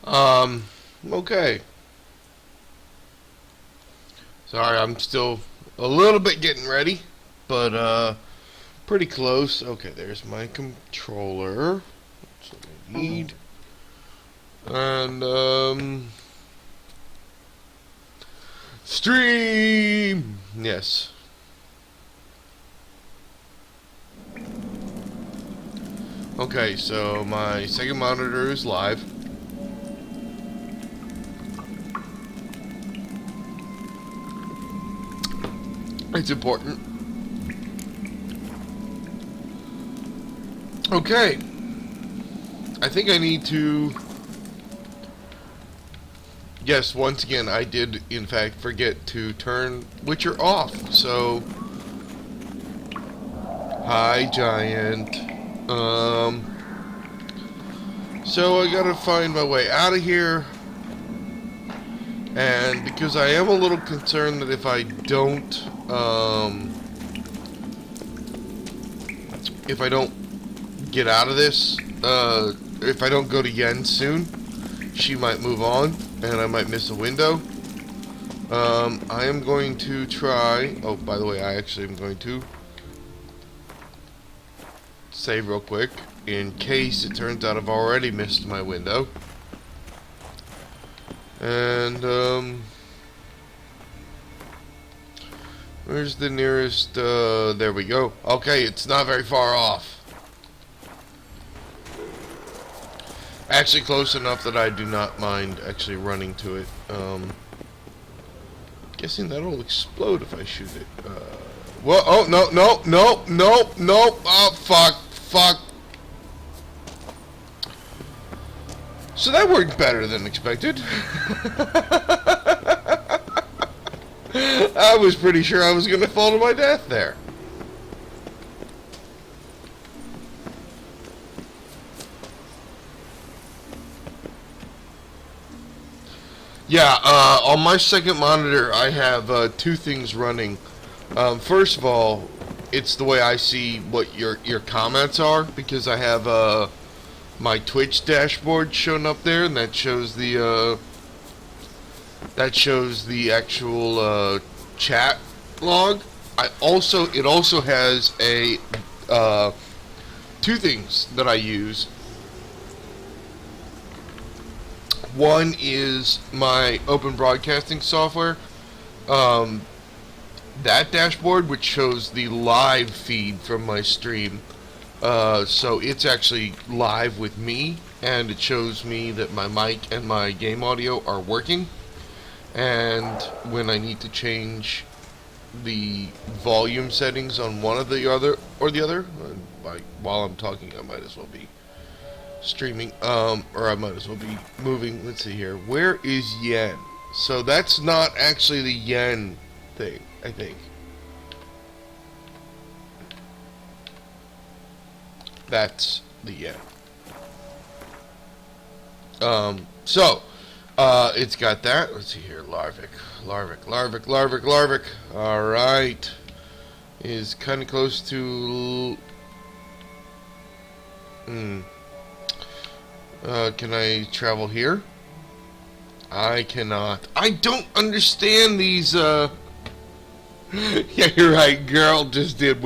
Okay. Sorry, I'm still a little bit getting ready, but pretty close. Okay, there's my controller. That's what I need. And stream. Yes. Okay, so my second monitor is live. It's important. Okay. I think I need to... Yes, once again, I did, in fact, forget to turn Witcher off. So... Hi, Giant. So I gotta find my way out of here. And because I am a little concerned that if I don't, get out of this, if I don't go to Yen soon, she might move on, and I might miss a window. I am going to try, oh, by the way, I actually am going to save real quick, in case it turns out I've already missed my window. And, where's the nearest, there we go. Okay, it's not very far off. Actually close enough that I do not mind actually running to it. Guessing that'll explode if I shoot it. Well, oh, no, no, no, no, no, oh, fuck. So that worked better than expected. I was pretty sure I was going to fall to my death there. Yeah, on my second monitor, I have two things running. First of all, it's the way I see what your comments are, because I have my Twitch dashboard shown up there, and that shows the actual chat log. It also has a two things that I use. One is my open broadcasting software, that dashboard, which shows the live feed from my stream. So it's actually live with me, and it shows me that my mic and my game audio are working. And when I need to change the volume settings on one of the other while I'm talking, I might as well be streaming, or I might as well be moving. Let's see here. Where is Yen? So that's not actually the Yen thing, I think. That's the Yen. It's got that. Let's see here. Larvik. Alright. Is kind of close to... can I travel here? I cannot. I don't understand these, Yeah, you're right. Girl just did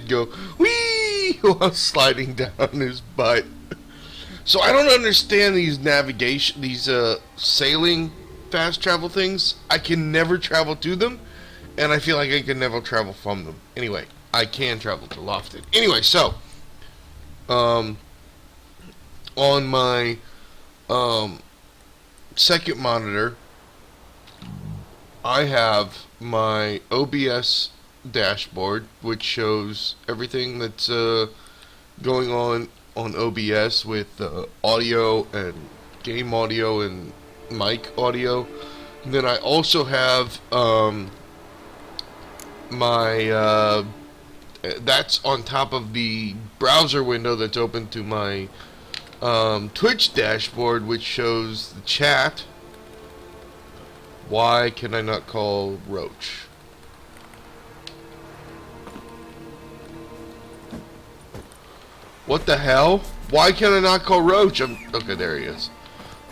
go, whee, while sliding down his butt. So I don't understand these sailing fast travel things. I can never travel to them, and I feel like I can never travel from them. Anyway, I can travel to Lofted. Anyway, so, on my second monitor, I have my OBS dashboard, which shows everything that's going on OBS with audio and game audio and mic audio. And then I also have my that's on top of the browser window that's open to my Twitch dashboard, which shows the chat. Why can I not call Roach? What the hell? Why can I not call Roach? Okay, there he is.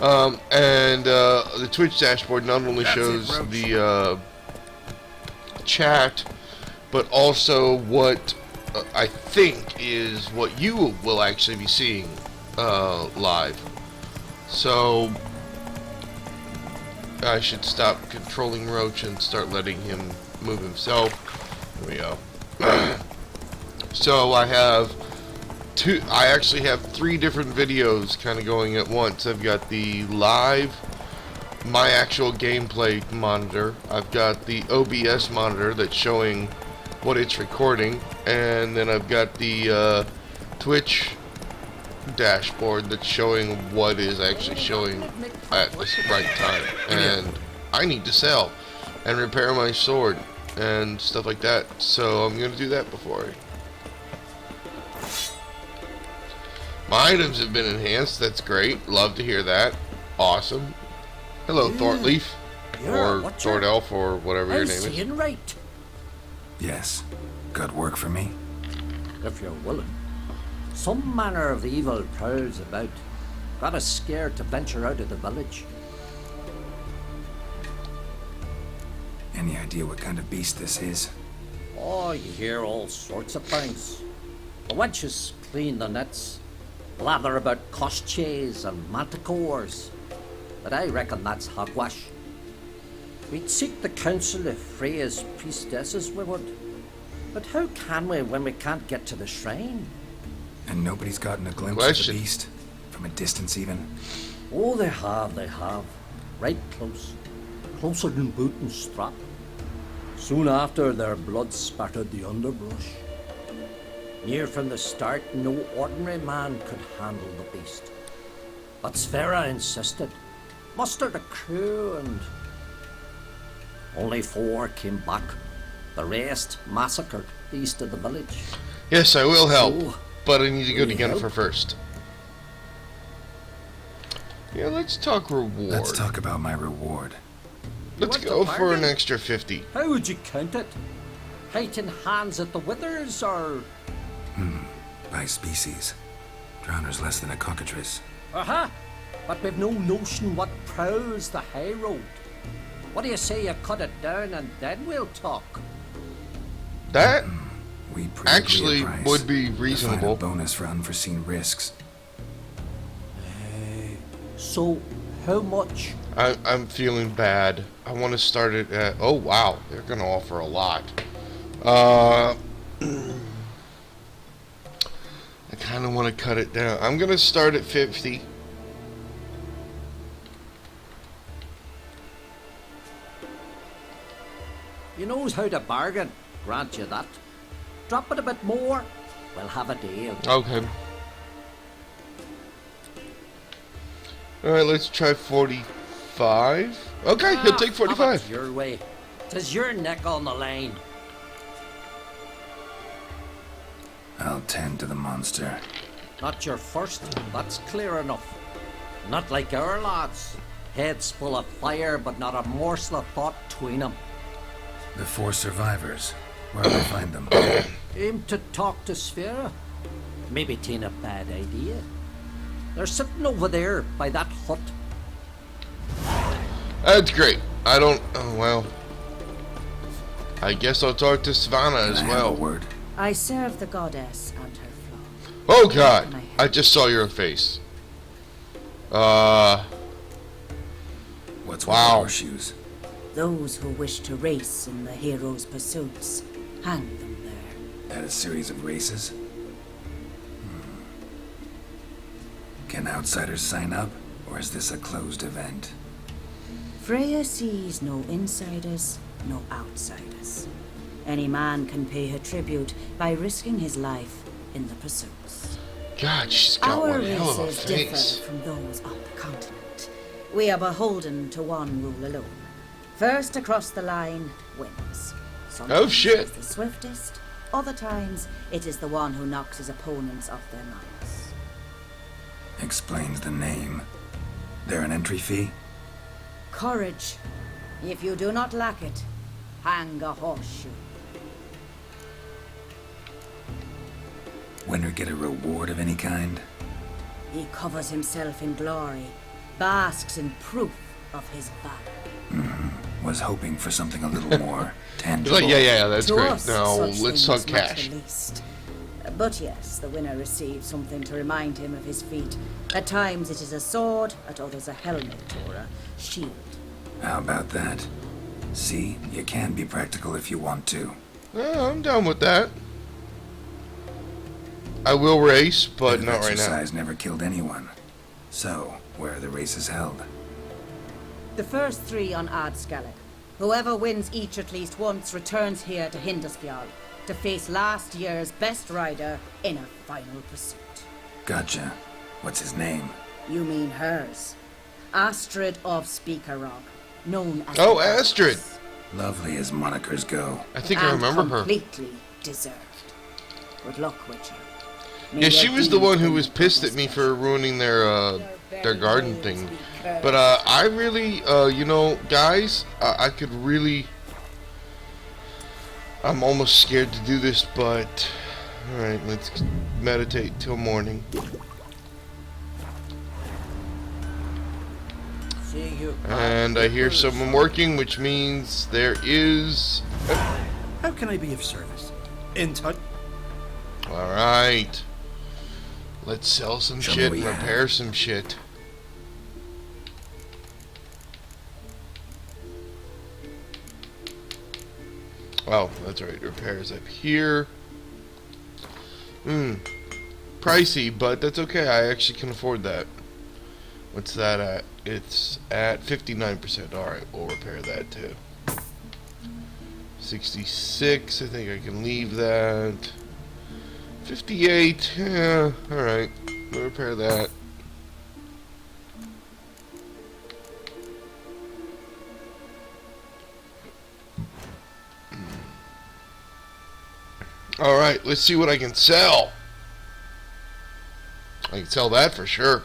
And the Twitch dashboard not only shows the chat, but also what I think is what you will actually be seeing live. So I should stop controlling Roach and start letting him move himself. There we go. So I actually have 3 different videos kind of going at once. I've got the live, my actual gameplay monitor. I've got the OBS monitor that's showing what it's recording, and then I've got the Twitch dashboard that's showing what is actually showing at the right time. And I need to sell and repair my sword and stuff like that, so I'm gonna do that before my items have been enhanced. That's great. Love to hear that. Awesome. Hello, Thortleaf. Or Thordelf, or whatever your name is. Right. Yes. Good work for me? If you're willing. Some manner of evil prowls about. Got us scared to venture out of the village. Any idea what kind of beast this is? Oh, you hear all sorts of things. The wenches clean the nets, blather about koshches and manticores. But I reckon that's hogwash. We'd seek the counsel of Freya's priestesses, we would. But how can we when we can't get to the shrine? And nobody's gotten a glimpse of the beast? From a distance even? Oh, they have. Right close. Closer than boot and strap. Soon after, their blood spattered the underbrush. Near from the start, no ordinary man could handle the beast. But Sfera insisted. Mustered a crew and... only 4 came back. The rest massacred east of the village. Yes, I will help, So, but I need to go to help? Yennefer first. Yeah, let's talk reward. Let's talk about my reward. Let's Want go a for an bargain? extra 50. How would you count it? Height in hands at the withers, or... By species. Drowner's less than a cockatrice. Aha! But we've no notion what prowls the high road. What do you say you cut it down and then we'll talk? That We actually price. would be The final reasonable. bonus for unforeseen risks. So, how much? I'm feeling bad. I want to start it at... Oh, wow. They're going to offer a lot. I kind of want to cut it down. I'm going to start at 50. You knows how to bargain, grant you that. Drop it a bit more, we'll have a deal. Okay. Alright, let's try 45. Okay, he'll take Have it 45. your way. 'Tis your neck on the line. I'll tend to the monster. Not your first, that's clear enough. Not like our lads. Heads full of fire, but not a morsel of thought between 'em. The 4 survivors. Where'll I find them? Aim to talk to Sfera? Maybe 'tain't a bad idea. They're sitting over there by that hut. That's great. I don't... Oh, well. I guess I'll talk to Savannah as Can I have a well. word? I serve the goddess and her flock. Oh, God. I just saw your face. What's with Wow. the horseshoes? Those who wish to race in the hero's pursuits, hang them there. At a series of races? Can outsiders sign up? Or is this a closed event? Freya sees no insiders, no outsiders. Any man can pay her tribute by risking his life in the pursuits. God, she's got Our one hell of a races differ face. from those on the continent. We are beholden to one rule alone. First across the line wins. Sometimes shit. it's the swiftest, other times it is the one who knocks his opponents off their mounts. Explains the name. There an entry fee? Courage. If you do not lack it, hang a horseshoe. Winner get a reward of any kind? He covers himself in glory, basks in proof of his valor. Was hoping for something a little more He's tangible. like, yeah, that's To great. us, Now such let's things talk matter cash. the least. But yes, the winner receives something to remind him of his feat. At times it is a sword, at others a helmet or a shield. How about that? See, you can be practical if you want to. I'm down with that. I will race, but Bit of not right now. exercise never killed anyone. So, where are the races held? The first 3 on Adscalon. Whoever wins each at least once returns here to Hindusfjall to face last year's best rider in a final pursuit. Gotcha. What's his name? You mean hers. Astrid of Speakerog, known as Oh, the Astrid. Goddess. Lovely as monikers go. I think I And remember her. completely deserved. Good luck, Witcher. May Yeah, she your was the one who deeds was bring pissed at me for ruining their garden names thing. be cursed. But I really, guys, I could really. I'm almost scared to do this, but all right, let's meditate till morning. See you. And I hear someone working, which means there is. How can I be of service? In touch. All right, let's sell some Show me shit what and you have. repair some shit. Oh, that's right. Repairs up here. Pricey, but that's okay. I actually can afford that. What's that at? It's at 59%. Alright, we'll repair that too. 66. I think I can leave that. 58. Yeah, alright. We'll repair that. Alright, let's see what I can sell. I can sell that for sure.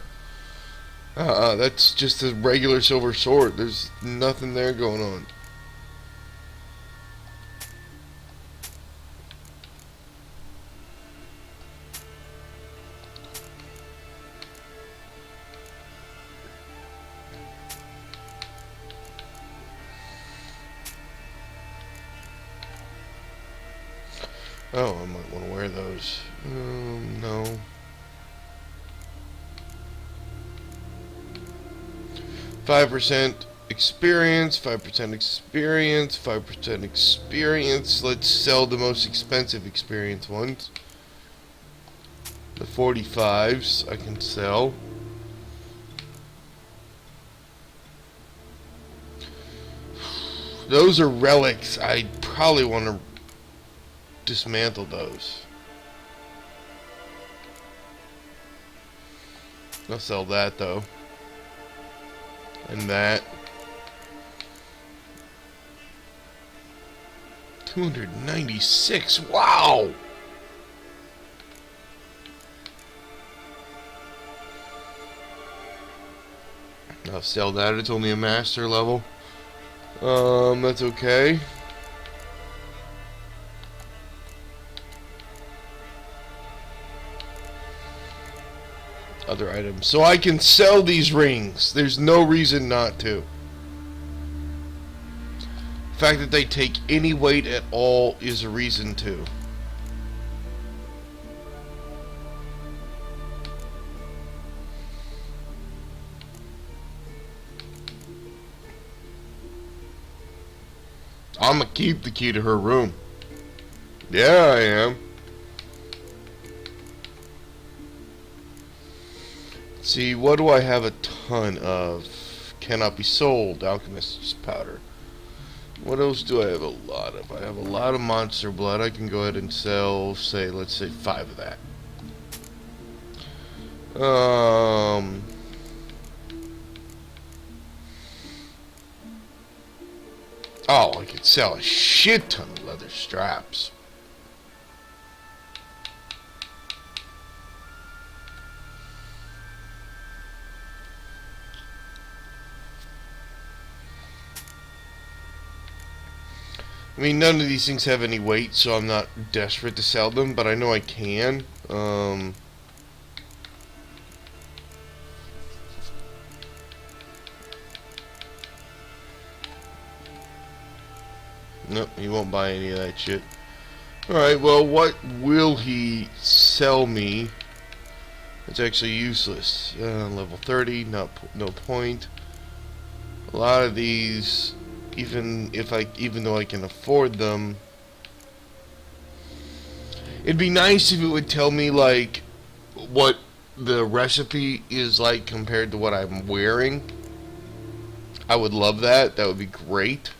That's just a regular silver sword. There's nothing there going on. Oh, I might want to wear those. No. $5 experience, 5% experience, 5% experience. Let's sell the most expensive experience ones. The 45s I can sell. Those are relics. I probably want to dismantle those. I'll sell that though. And that. 296. Wow. I'll sell that. It's only a master level. That's okay. Other items. So I can sell these rings. There's no reason not to. The fact that they take any weight at all is a reason to. I'm gonna keep the key to her room. Yeah, I am. See, what do I have a ton of? Cannot be sold. Alchemist's powder. What else do I have a lot of? I have a lot of monster blood. I can go ahead and sell, say, let's say 5 of that. Oh, I could sell a shit ton of leather straps. I mean, none of these things have any weight, so I'm not desperate to sell them, but I know I can. Nope, he won't buy any of that shit. Alright, well, what will he sell me? It's actually useless. Level 30, no point. A lot of these, even though I can afford them, it'd be nice if it would tell me like what the recipe is like compared to what I'm wearing. I would love that. That would be great.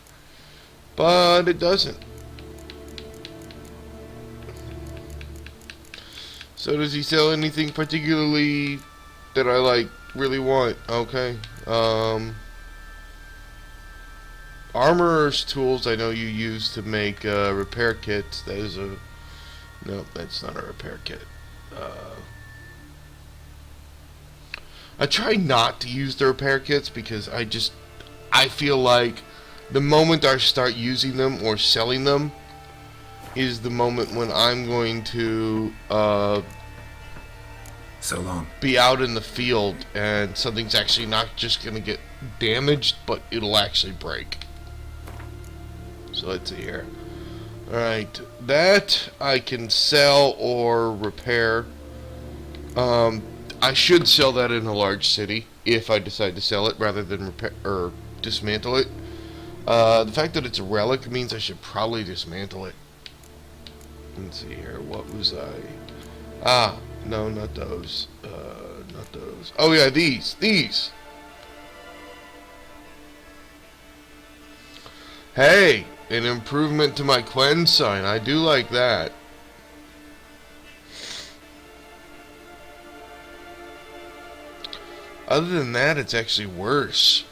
But it doesn't. So does he sell anything particularly that I like really want? Okay. Armorer's tools I know you use to make repair kits. That is a... No, that's not a repair kit. I try not to use the repair kits because I feel like the moment I start using them or selling them is the moment when I'm going to So long. be out in the field and something's actually not just going to get damaged, but it'll actually break. So let's see here. Alright, that I can sell or repair. I should sell that in a large city if I decide to sell it rather than repair or dismantle it. The fact that it's a relic means I should probably dismantle it. Let's see here. What was I? Ah, no, not those. Not those. Oh yeah, these. Hey, an improvement to my Quen sign. I do like that. Other than that, it's actually worse.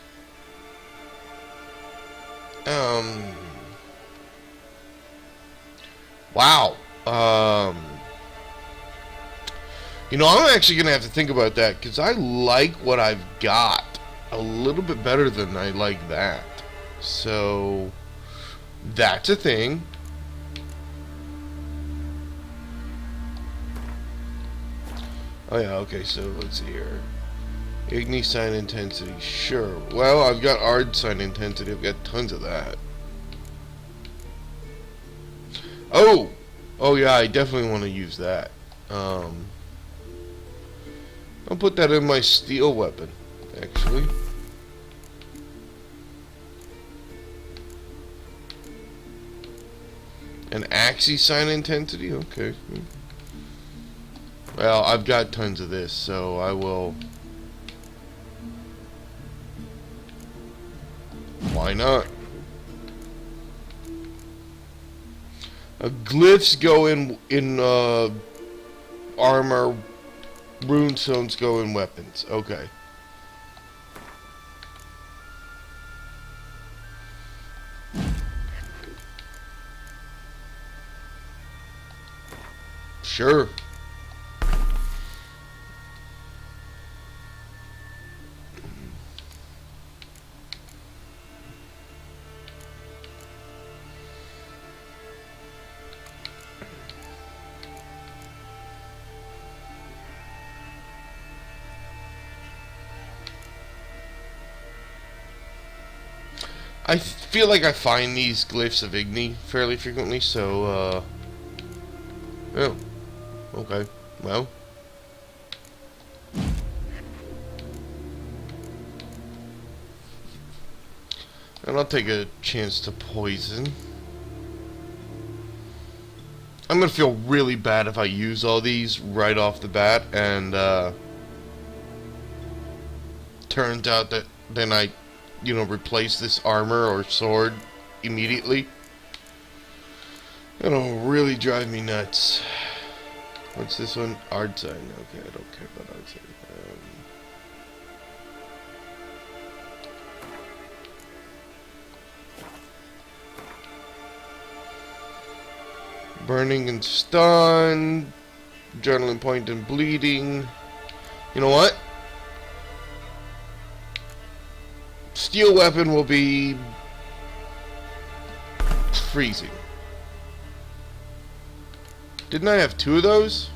Wow. You know, I'm actually gonna have to think about that because I like what I've got a little bit better than I like that. So that's a thing. Oh yeah, okay, so let's see here. Igni sign intensity, sure. Well, I've got Ard sign intensity, I've got tons of that. Oh! Oh yeah, I definitely want to use that. I'll put that in my steel weapon, actually. An Axii sign intensity? Okay. Well, I've got tons of this, so I will... Why not? Glyphs go in armor, runestones go in weapons. Okay. Sure. I feel like I find these glyphs of Igni fairly frequently, so, oh, okay, well. And I'll take a chance to poison. I'm gonna feel really bad if I use all these right off the bat, and, turns out that then I, you know, replace this armor or sword immediately. It'll really drive me nuts. What's this one? Ard sign. Okay, I don't care about ard sign. Burning and stun. Adrenaline point and bleeding. You know what? Steel weapon will be freezing. Didn't I have two of those?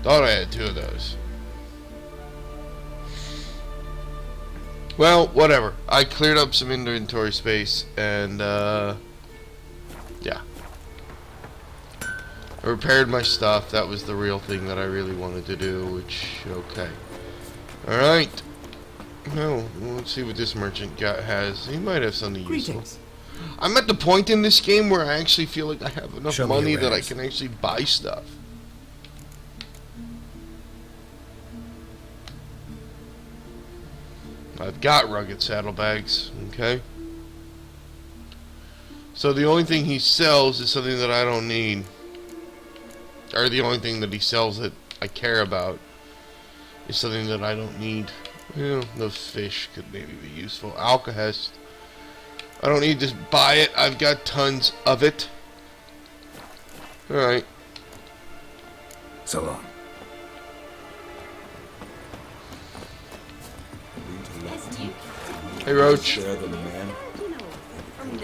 Thought I had two of those. Well, whatever. I cleared up some inventory space, and, yeah. I repaired my stuff. That was the real thing that I really wanted to do, which, okay. Alright. No, let's see what this merchant has. He might have something useful. Greetings. I'm at the point in this game where I actually feel like I have enough Show me money your that I wares. can actually buy stuff. I've got rugged saddlebags, okay? So the only thing he sells is something that I don't need. Or the only thing that he sells that I care about is something that I don't need. Well, the fish could maybe be useful. Alkahest. I don't need to buy it. I've got tons of it. Alright. So long. Hey, Roach. There the man.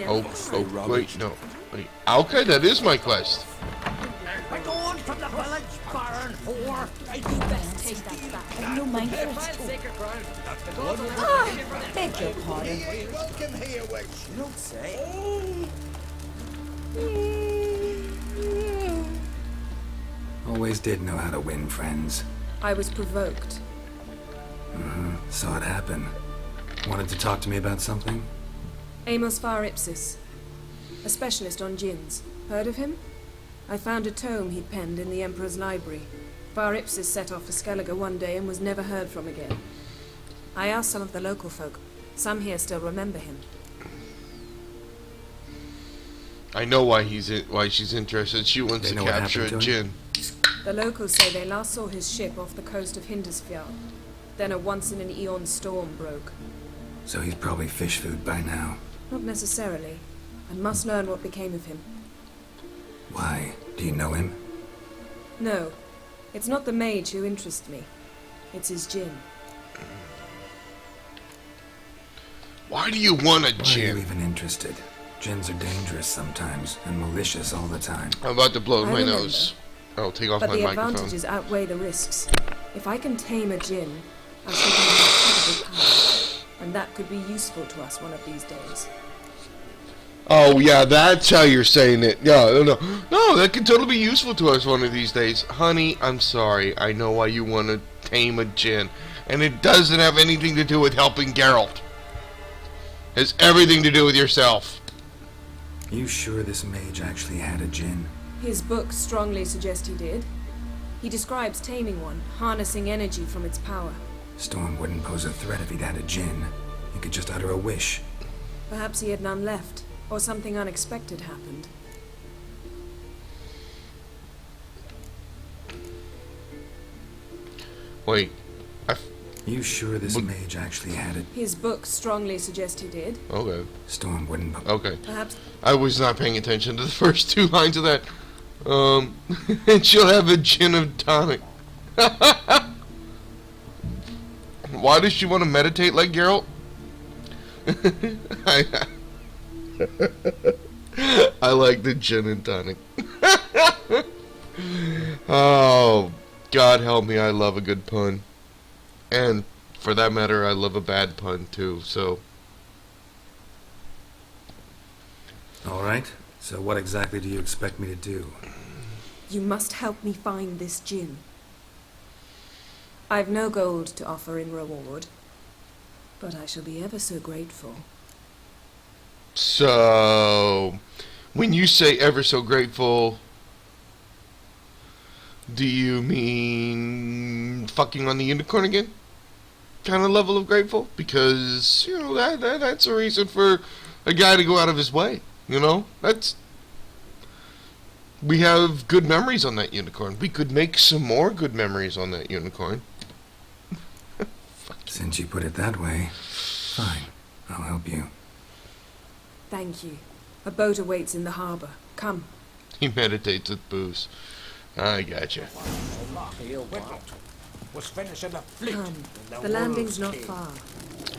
Oh, wait, no. Wait. Alka? That is my quest. We're going from the village, Baron whore. You best take that back. No mind for it. Ah, beg your pardon. You don't say. Always did know how to win friends. I was provoked. Saw it happen. Wanted to talk to me about something? Amos Far Ipsis, a specialist on djinns. Heard of him? I found a tome he'd penned in the Emperor's library. Far Ipsis set off for Skellige one day and was never heard from again. I asked some of the local folk. Some here still remember him. I know why why she's interested. She wants They to know what capture a happened to him? djinn. The locals say they last saw his ship off the coast of Hindisfjall. Then a once-in-an-eon storm broke. So he's probably fish food by now. Not necessarily. I must learn what became of him. Why? Do you know him? No, it's not the mage who interests me. It's his djinn. Why do you want a Why are you djinn? even interested? Djinns are dangerous sometimes, and malicious all the time. I'm about to blow I my remember. nose. Oh, take off But my the microphone. advantages outweigh the risks. If I can tame a djinn, I shall gain incredible power. And that could be useful to us one of these days. Oh, yeah, that's how you're saying it. No, that could totally be useful to us one of these days. Honey, I'm sorry. I know why you want to tame a djinn. And it doesn't have anything to do with helping Geralt. It has everything to do with yourself. You sure this mage actually had a djinn? His books strongly suggest he did. He describes taming one, harnessing energy from its power. Storm wouldn't pose a threat if he'd had a djinn. He could just utter a wish. Perhaps he had none left, or something unexpected happened. Wait. You sure this mage actually had it? His books strongly suggest he did. Okay. Storm wouldn't Okay. Perhaps I was not paying attention to the first two lines of that. And she'll have a gin and tonic. Why does she want to meditate like Geralt? I like the gin and tonic. Oh, God help me, I love a good pun. And, for that matter, I love a bad pun, too, so... Alright, so what exactly do you expect me to do? you must help me find this djinn. I've no gold to offer in reward, but I shall be ever so grateful. So, when you say ever so grateful, do you mean fucking on the unicorn again? Kind of level of grateful? Because, you know, that's a reason for a guy to go out of his way, you know? We have good memories on that unicorn. We could make some more good memories on that unicorn. Since you put it that way, fine. I'll help you. Thank you. A boat awaits in the harbor. Come. He meditates with booze. I gotcha. Come. The landing's not far.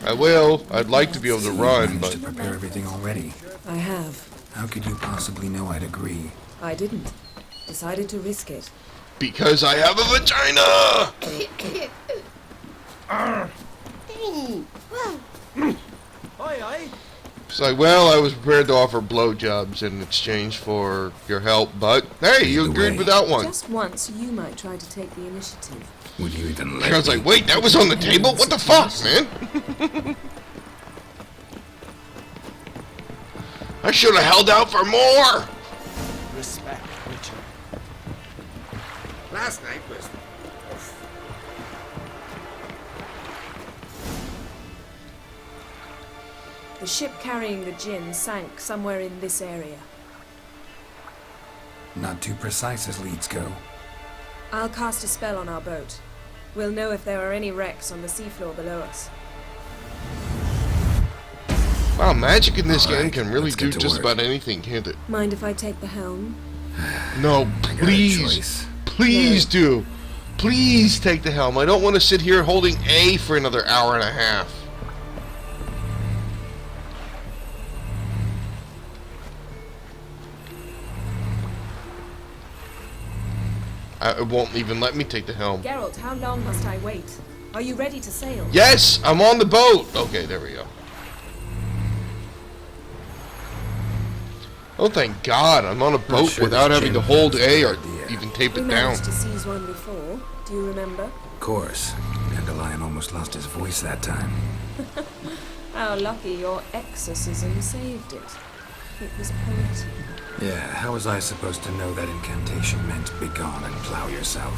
I will. I'd like to be able to You run, managed but... to prepare everything already. I have. How could you possibly know I'd agree? I didn't. Decided to risk it. Because I have a vagina! Aye, aye. It's like, well, I was prepared to offer blowjobs in exchange for your help, but hey, you Either agreed way. without one. Just once, you might try to take the initiative. Would you even let I was me? like, wait, that was on the table? What the fuck, man? I should have held out for more. Respect, Richard. Last night was... The ship carrying the gin sank somewhere in this area. Not too precise as leads go. I'll cast a spell on our boat. We'll know if there are any wrecks on the seafloor below us. Wow, magic in this All game right, can really let's do get to just work. about anything, can't it? Mind if I take the helm? No, I got a please. choice. Please do. Please take the helm. I don't want to sit here holding A for another hour and a half. It won't even let me take the helm. Geralt, how long must I wait? Are you ready to sail? Yes, I'm on the boat. Okay, there we go. Oh, thank God, I'm on a boat sure without this having to gin hold is A a or good idea. even tape We it down. managed to seize one before. Do you remember? Of course. Dandelion almost lost his voice that time. How lucky your exorcism saved it. It was poetic. Yeah, how was I supposed to know that incantation meant begone and plow yourself?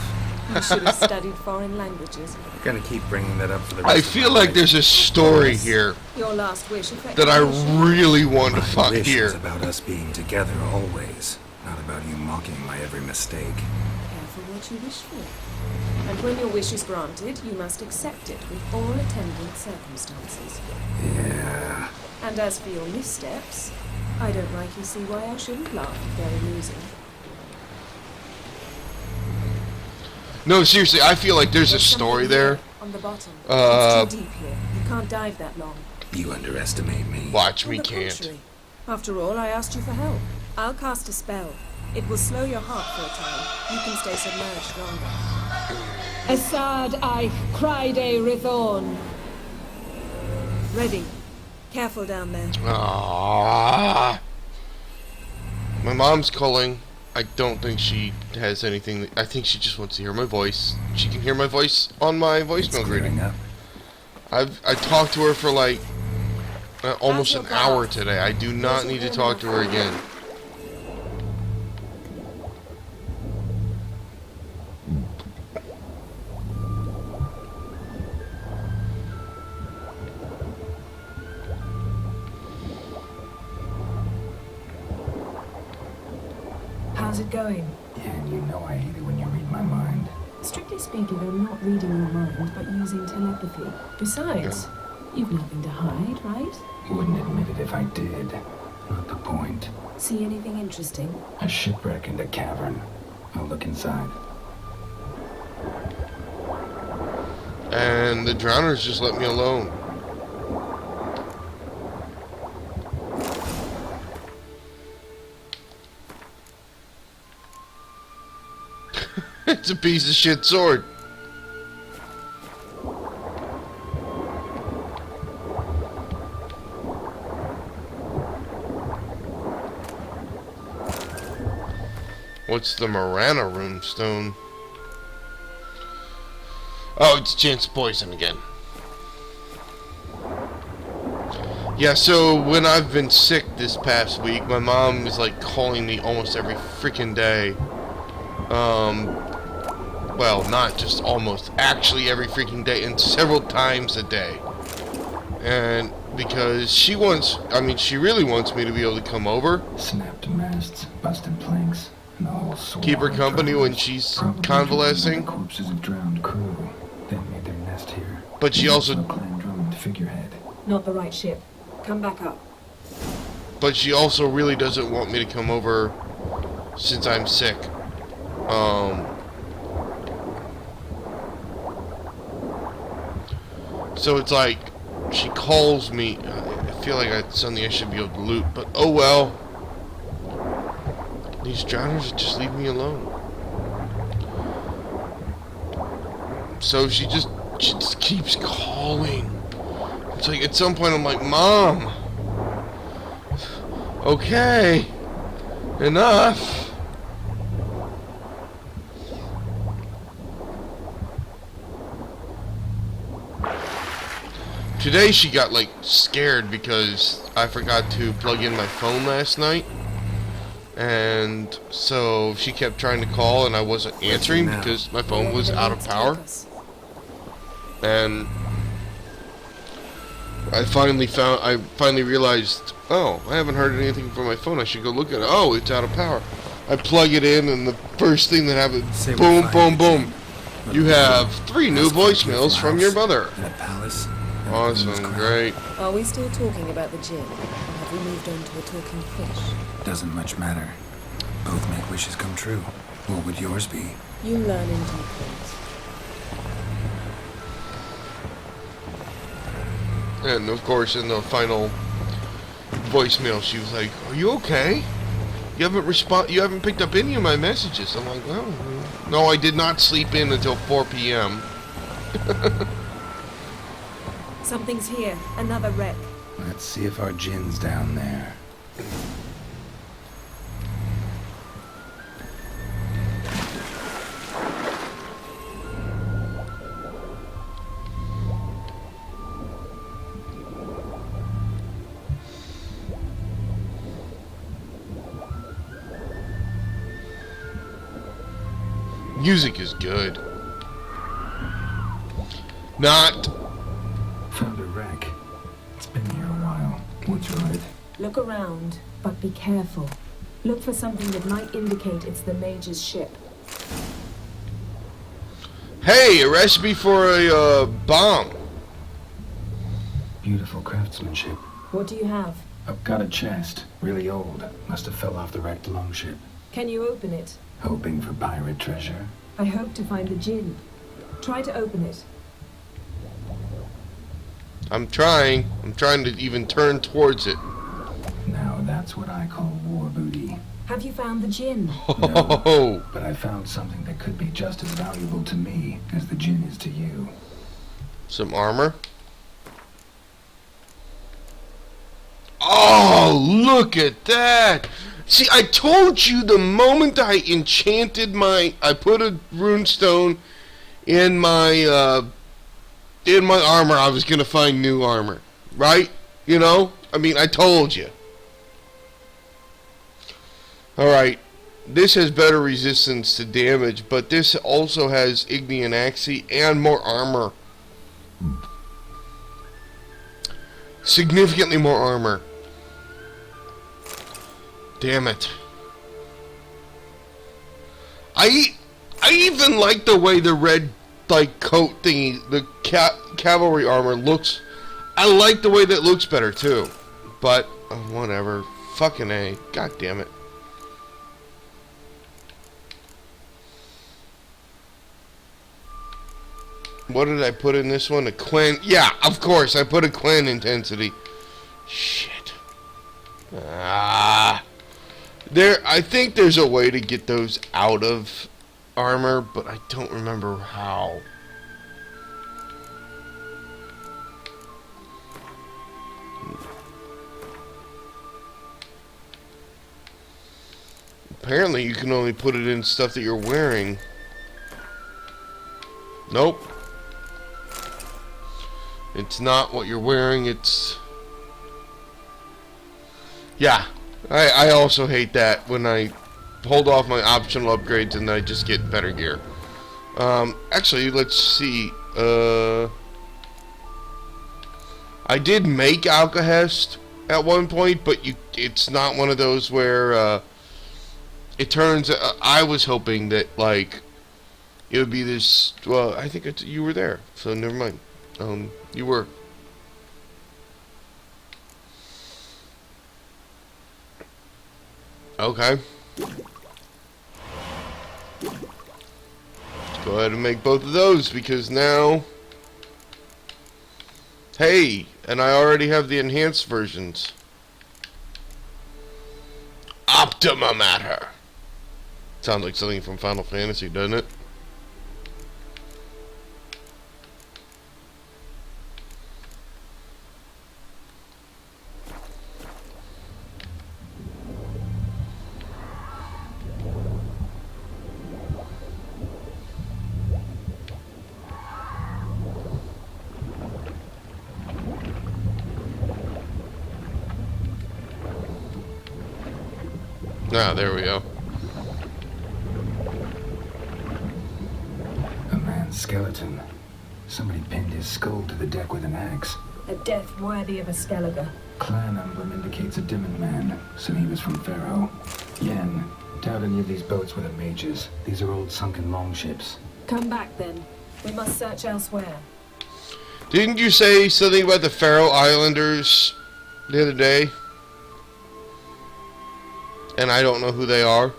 You should have studied foreign languages. Gonna keep bringing that up for the rest I of feel my like life. there's a story here Your last wish affected that I your ship. really want to My find wish is here. about us being together always, not about you mocking my every mistake. Careful what you wish for. And when your wish is granted, you must accept it with all attendant circumstances. Yeah. And as for your missteps, I don't rightly see why I shouldn't laugh if they're amusing. No, seriously, I feel like there's a There's something story here there. on the bottom. Uh, It's too deep here. You can't dive that long. You underestimate me. Watch On me the can't. contrary. After all, I asked you for help. I'll cast a spell. It will slow your heart for a time. You can stay submerged longer. Assad I Criede Rithorn. Ready. Careful down there. Ah. My mom's calling. I don't think she has anything. I think she just wants to hear my voice. She can hear my voice on my It's voicemail clearing greeting. up. I talked to her for like almost How's an your hour bath? today. I do not need to talk to her again. How's it going? Yeah, and you know I hate it when you read my mind. Strictly speaking, I'm not reading your mind, but using telepathy. Besides, you've nothing to hide, right? Wouldn't admit it if I did. Not the point. See anything interesting? A shipwreck in the cavern. I'll look inside. And the drowners just let me alone. It's a piece of shit sword. What's the Marana runestone? Oh, it's Chance Poison again. Yeah, so when I've been sick this past week, my mom is like calling me almost every freaking day. Well, not just almost, actually every freaking day, and several times a day. And because she wants, I mean, she really wants me to be able to come over, Snapped masts, busted planks, and the whole swarm keep her of company drowners. when she's Probably convalescing. the corpses of drowned crew. Then made their nest here. But she also, Clan Drummond figurehead. Not the right ship. Come back up. but she also really doesn't want me to come over since I'm sick. So it's like, she calls me, I feel like suddenly I should be able to loot, but oh well. These drowners just leave me alone. So she just keeps calling. It's like at some point I'm like, Mom, okay, enough. Today she got like scared because I forgot to plug in my phone last night, and so she kept trying to call and I wasn't answering because my phone was out of power. And I finally realized, oh, I haven't heard anything from my phone. I should go look at it. Oh, it's out of power. I plug it in, and the first thing that happens, boom, boom, boom. You have 3 new voicemails from your mother. In a palace. Awesome, great. Are we still talking about the gin? Or have we moved on to a talking fish? Doesn't much matter. Both make wishes come true. What would yours be? You learn in due course. And of course, in the final voicemail, she was like, "Are you okay? You haven't picked up any of my messages." I'm like, "Well, no, I did not sleep in until 4 p.m." Something's here. Another wreck. Let's see if our gin's down there. Music is good. Not. Found a wreck. It's been here a while. What's right? Look around, but be careful. Look for something that might indicate it's the Mage's ship. Hey, a recipe for a bomb. Beautiful craftsmanship. What do you have? I've got a chest. Really old. Must have fell off the wrecked longship. Can you open it? Hoping for pirate treasure. I hope to find the gin. Try to open it. I'm trying. I'm trying to even turn towards it. Now that's what I call war booty. Have you found the gin? Oh, But I found something that could be just as valuable to me as the gin is to you. some armor. Oh, look at that! See, I told you the moment I enchanted I put a runestone in my armor, I was gonna find new armor, right? You know, I mean, I told you. All right, this has better resistance to damage, but this also has Ignean Axe and more armor. Significantly more armor. Damn it. I even like the way the red coat thingy, the cavalry armor looks. I like the way that looks better too. But whatever. Fucking A. God damn it. What did I put in this one? A Quen. Yeah, of course. I put a Quen intensity. Shit. I think there's a way to get those out of armor, but I don't remember how. Apparently you can only put it in stuff that you're wearing. Nope. It's not what you're wearing, it's... Yeah. I also hate that when I hold off my optional upgrades and I just get better gear. Actually, let's see. I did make Alcahest at one point, but it's not one of those where it turns... I was hoping that, like, it would be this... Well, I think you were there, so never mind. You were... Okay. Let's go ahead and make both of those, because now... Hey! And I already have the enhanced versions. Optima Matter! Sounds like something from Final Fantasy, doesn't it? Ah, there we go. A man's skeleton. Somebody pinned his skull to the deck with an axe. A death worthy of a Skellige. Clan emblem indicates a Dimmen man, so he was from Pharaoh. Yen, doubt any of these boats were the mages. These are old sunken longships. Come back then. We must search elsewhere. Didn't you say something about the Faroe Islanders the other day? And I don't know who they are.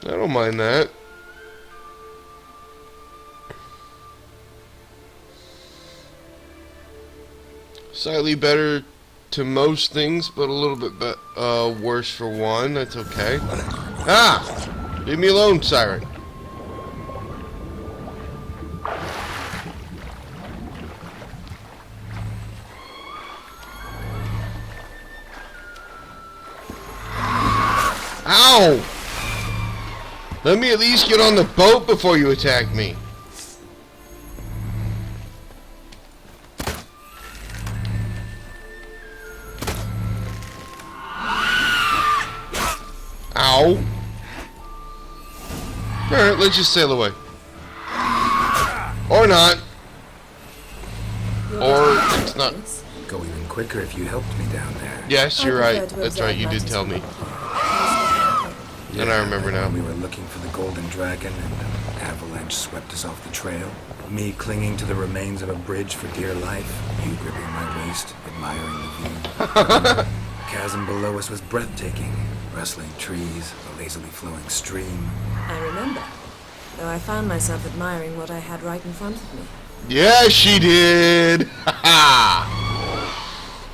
I don't mind that. Slightly better to most things, but a little bit worse for one. That's okay. Ah! Leave me alone, Siren. Ow! Let me at least get on the boat before you attack me. Ow. Alright, let's just sail away. Or not. Or it's not. Go even quicker if you helped me down there. Yes, you're I right. prefer to That's right, you did observe tell me. matters. And I remember now. We were looking for the golden dragon and an avalanche swept us off the trail. Me clinging to the remains of a bridge for dear life. You gripping my waist, admiring the view. Chasm below us was breathtaking. Rustling trees, a lazily flowing stream. I remember, though I found myself admiring what I had right in front of me. Yeah, she did. Ha ha.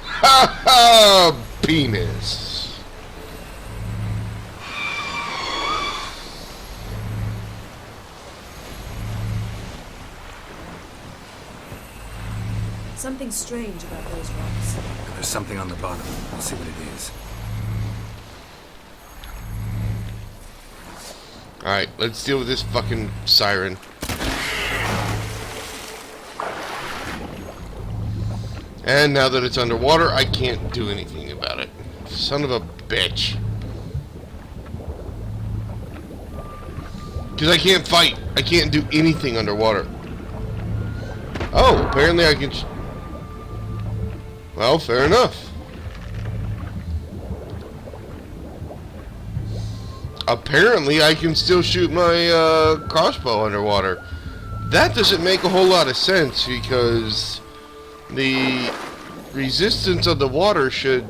Ha ha. Penis. Something strange about those rocks. There's something on the bottom. We'll see what it is. Alright, let's deal with this fucking siren. And now that it's underwater, I can't do anything about it. Son of a bitch. Because I can't fight. I can't do anything underwater. Oh, apparently I can... Well, fair enough. Apparently I can still shoot my crossbow underwater. That doesn't make a whole lot of sense because the resistance of the water should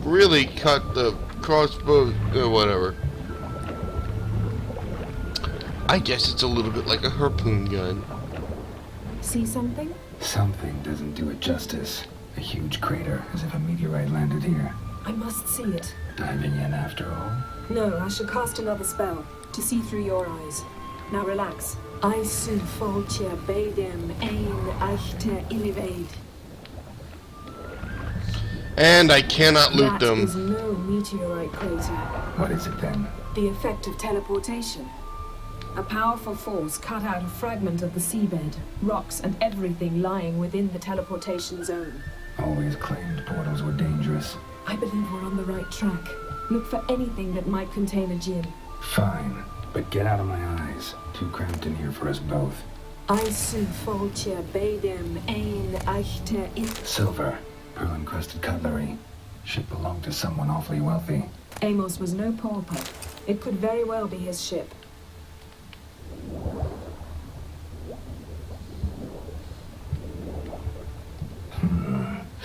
really cut the crossbow, whatever. I guess it's a little bit like a harpoon gun. See something? Something doesn't do it justice. A huge crater, as if a meteorite landed here. I must see it. Diving in after all? No, I shall cast another spell to see through your eyes. Now relax. I sud foltje beidem ein echte iliveid. And I cannot loot That them. is no meteorite crater. What is it then? The effect of teleportation. A powerful force cut out a fragment of the seabed, rocks and everything lying within the teleportation zone. Always claimed portals were dangerous. I believe we're on the right track. Look for anything that might contain a djinn. Fine, but get out of my eyes. Too cramped in here for us both. I sud foltje beidem ein echte iliveid. Silver, pearl-encrusted cutlery. Ship belonged to someone awfully wealthy. Amos was no pauper. It could very well be his ship.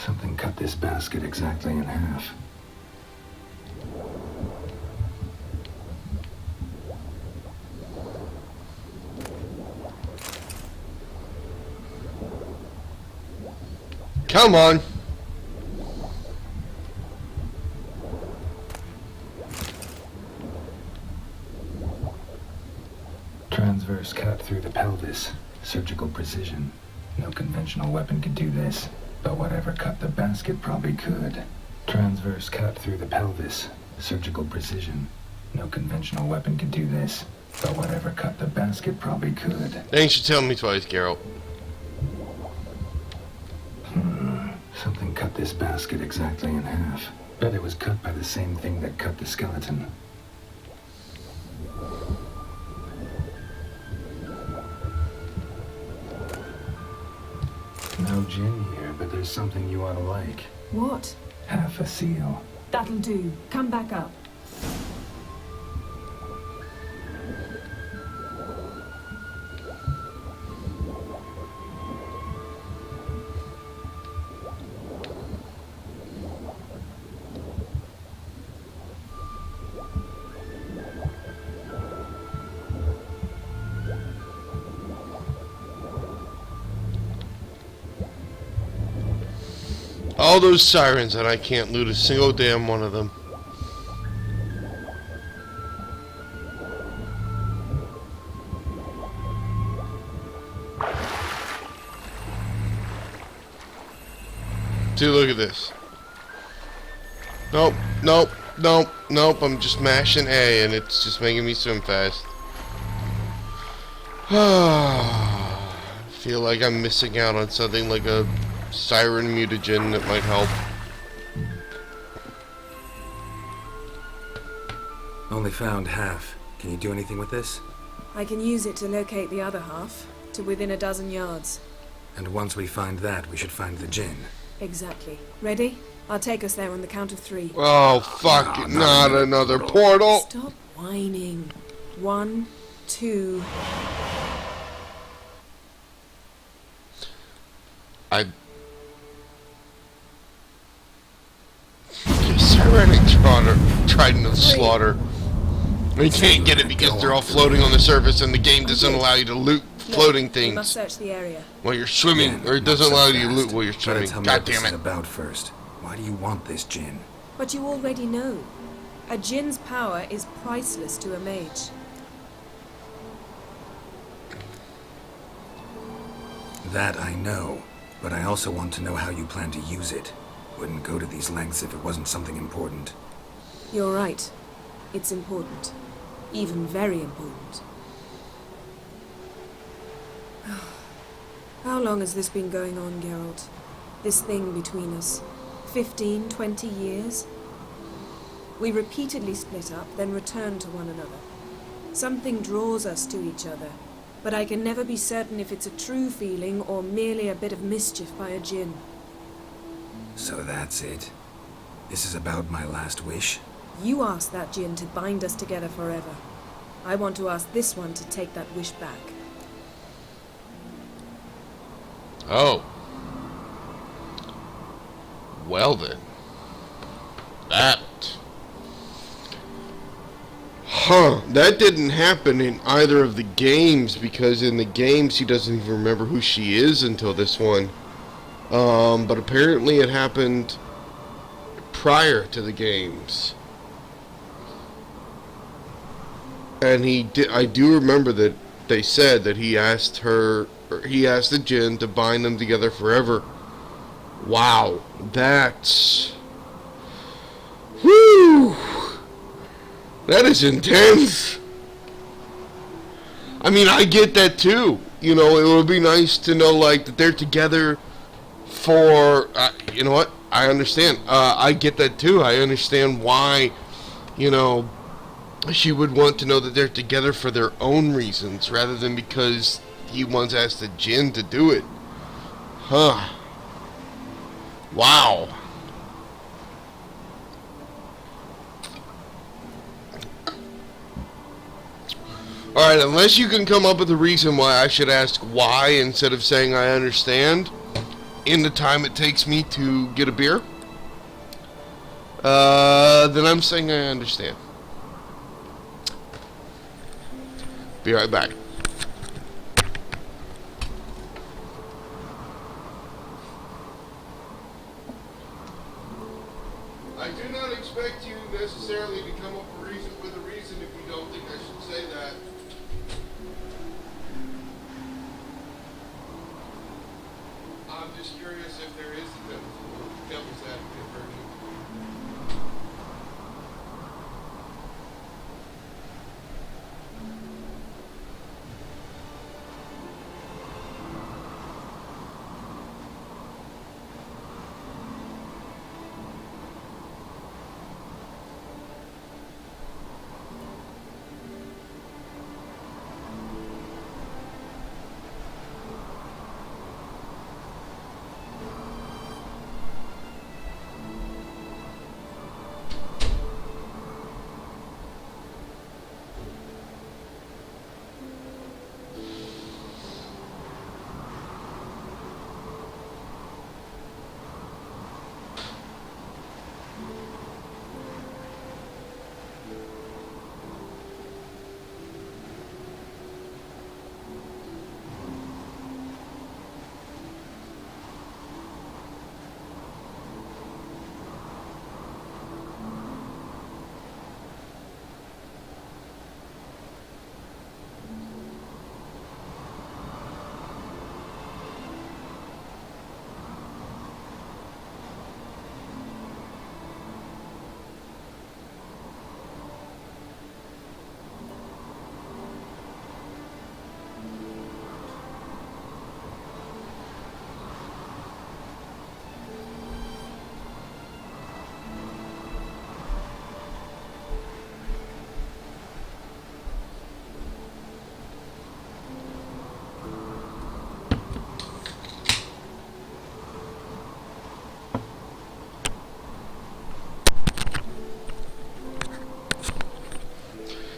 Something cut this basket exactly in half. Come on. Transverse cut through the pelvis. Surgical precision. No conventional weapon could do this, but whatever cut the basket probably could. Transverse cut through the pelvis. Surgical precision. No conventional weapon could do this, But whatever cut the basket probably could. Thanks for telling me twice, Geralt. Something cut this basket exactly in half. Bet it was cut by the same thing that cut the skeleton. No gin here, but there's something you ought to like. What? Half a seal. That'll do. Come back up. All those sirens, and I can't loot a single damn one of them. Dude, look at this. Nope, nope, nope, nope. I'm just mashing A, and it's just making me swim fast. I feel like I'm missing out on something like a siren mutagen that might help. Only found half. Can you do anything with this? I can use it to locate the other half, to within a dozen yards. And once we find that, we should find the gin. Exactly. Ready? I'll take us there on the count of 3. Oh, fuck it. Not another portal. Stop whining. 1, 2... Sirenic Trident of Slaughter. We can't get it because they're all floating on the surface and the game doesn't allow you to loot floating We must things search the area. while you're swimming, or it doesn't allow you to loot while you're swimming. Tell me God what this damn is it. about first. Why do you want this gin? But you already know. A djinn's power is priceless to a mage. That I know, but I also want to know how you plan to use it. Wouldn't go to these lengths if it wasn't something important. You're right. It's important. Even very important. How long has this been going on, Geralt? This thing between us? 15, 20 years? We repeatedly split up, then return to one another. Something draws us to each other, but I can never be certain if it's a true feeling or merely a bit of mischief by a djinn. So that's it. This is about my last wish? You asked that djinn to bind us together forever. I want to ask this one to take that wish back. Oh. Well then. That. Huh. That didn't happen in either of the games, because in the games he doesn't even remember who she is until this one. But apparently it happened prior to the games. And I do remember that they said that he asked the djinn to bind them together forever. Wow, that's... Whew! That is intense! I mean, I get that too. You know, it would be nice to know, like, that they're together for... you know what? I understand. I get that too. I understand why, you know, she would want to know that they're together for their own reasons, rather than because he once asked the djinn to do it. Huh. Wow. Alright, unless you can come up with a reason why I should ask why instead of saying I understand in the time it takes me to get a beer, then I'm saying I understand. Be right back. I do not expect you necessarily to come up with a reason if you don't think I should say that. I'm just curious if there is a devil's advocate version.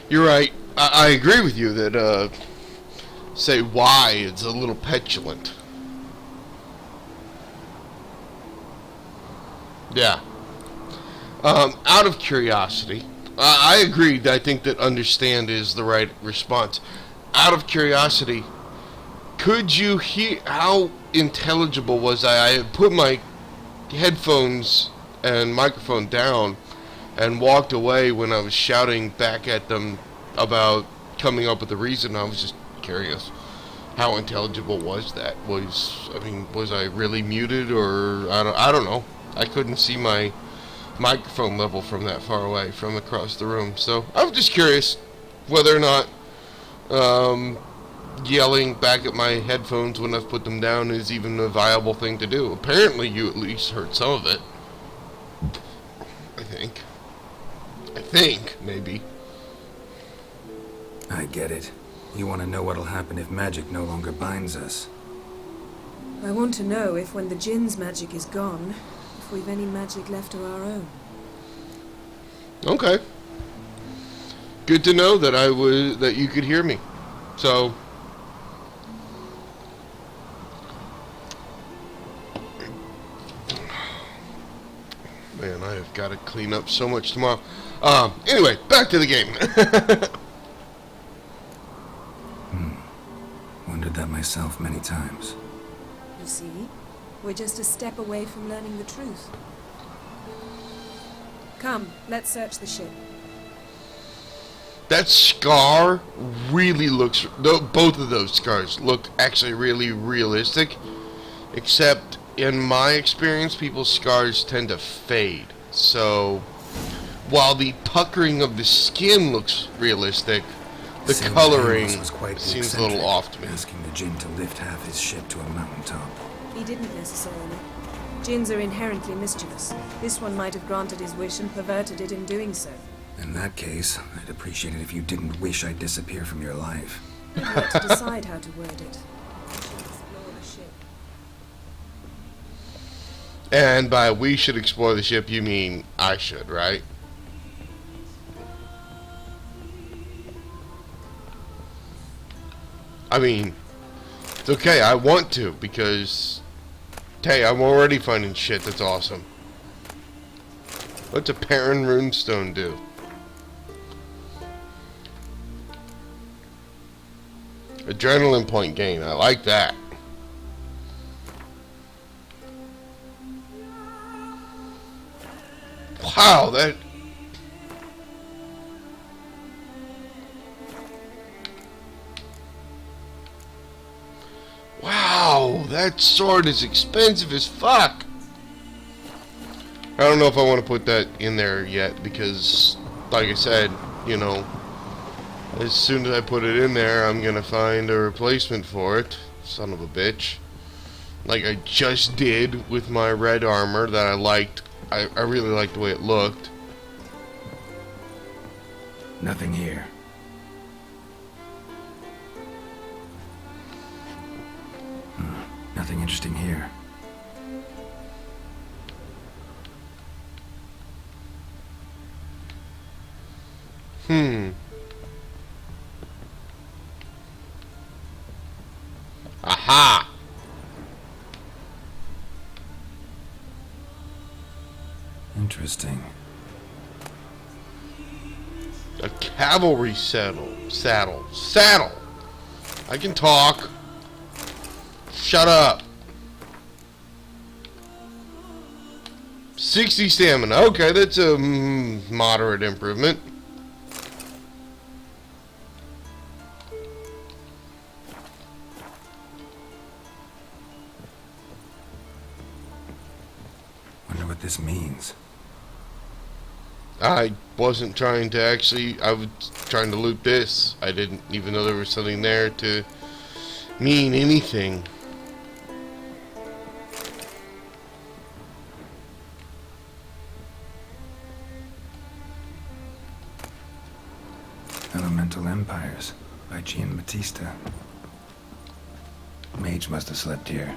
You're right. I agree with you that, say why is a little petulant. Yeah. Out of curiosity, I agree. I think that understand is the right response. Out of curiosity, could you hear how intelligible was I? I had put my headphones and microphone down and walked away when I was shouting back at them about coming up with a reason. I was just curious. How intelligible was that? Was I really muted, or I don't know. I couldn't see my microphone level from that far away, from across the room. So I was just curious whether or not yelling back at my headphones when I've put them down is even a viable thing to do. Apparently you at least heard some of it. I think, maybe. I get it. You want to know what'll happen if magic no longer binds us. I want to know if when the Jinn's magic is gone, if we've any magic left of our own. Okay. Good to know that you could hear me. So man, I have got to clean up so much tomorrow. Anyway, back to the game. Wondered that myself many times. You see, we're just a step away from learning the truth. Come, let's search the ship. That scar really looks... Both of those scars look actually really realistic. Except, in my experience, people's scars tend to fade. So, while the puckering of the skin looks realistic, the Sailor coloring Amos was quite seems a little off to me. asking the Jinn to lift half his ship to a mountaintop. He didn't necessarily. Jinns are inherently mischievous. This one might have granted his wish and perverted it in doing so. In that case, I'd appreciate it if you didn't wish I'd disappear from your life. You'd have to decide how to word it. We should explore the ship. And by we should explore the ship, you mean I should, right? I mean, it's okay, I want to, because, hey, I'm already finding shit that's awesome. What's a Perrin runestone do? Adrenaline point gain, I like that. Wow, that... Wow, that sword is expensive as fuck. I don't know if I want to put that in there yet because, like I said, you know, as soon as I put it in there, I'm gonna find a replacement for it. Son of a bitch. Like I just did with my red armor that I liked. I really liked the way it looked. Nothing here. Nothing interesting here. Aha! Interesting. A cavalry saddle. I can talk. Shut up. 60 stamina. Okay, that's a moderate improvement. Wonder what this means. I wasn't trying to actually... I was trying to loot this. I didn't even know there was something there to mean anything. Elemental Empires by Gian Battista. Mage must have slept here.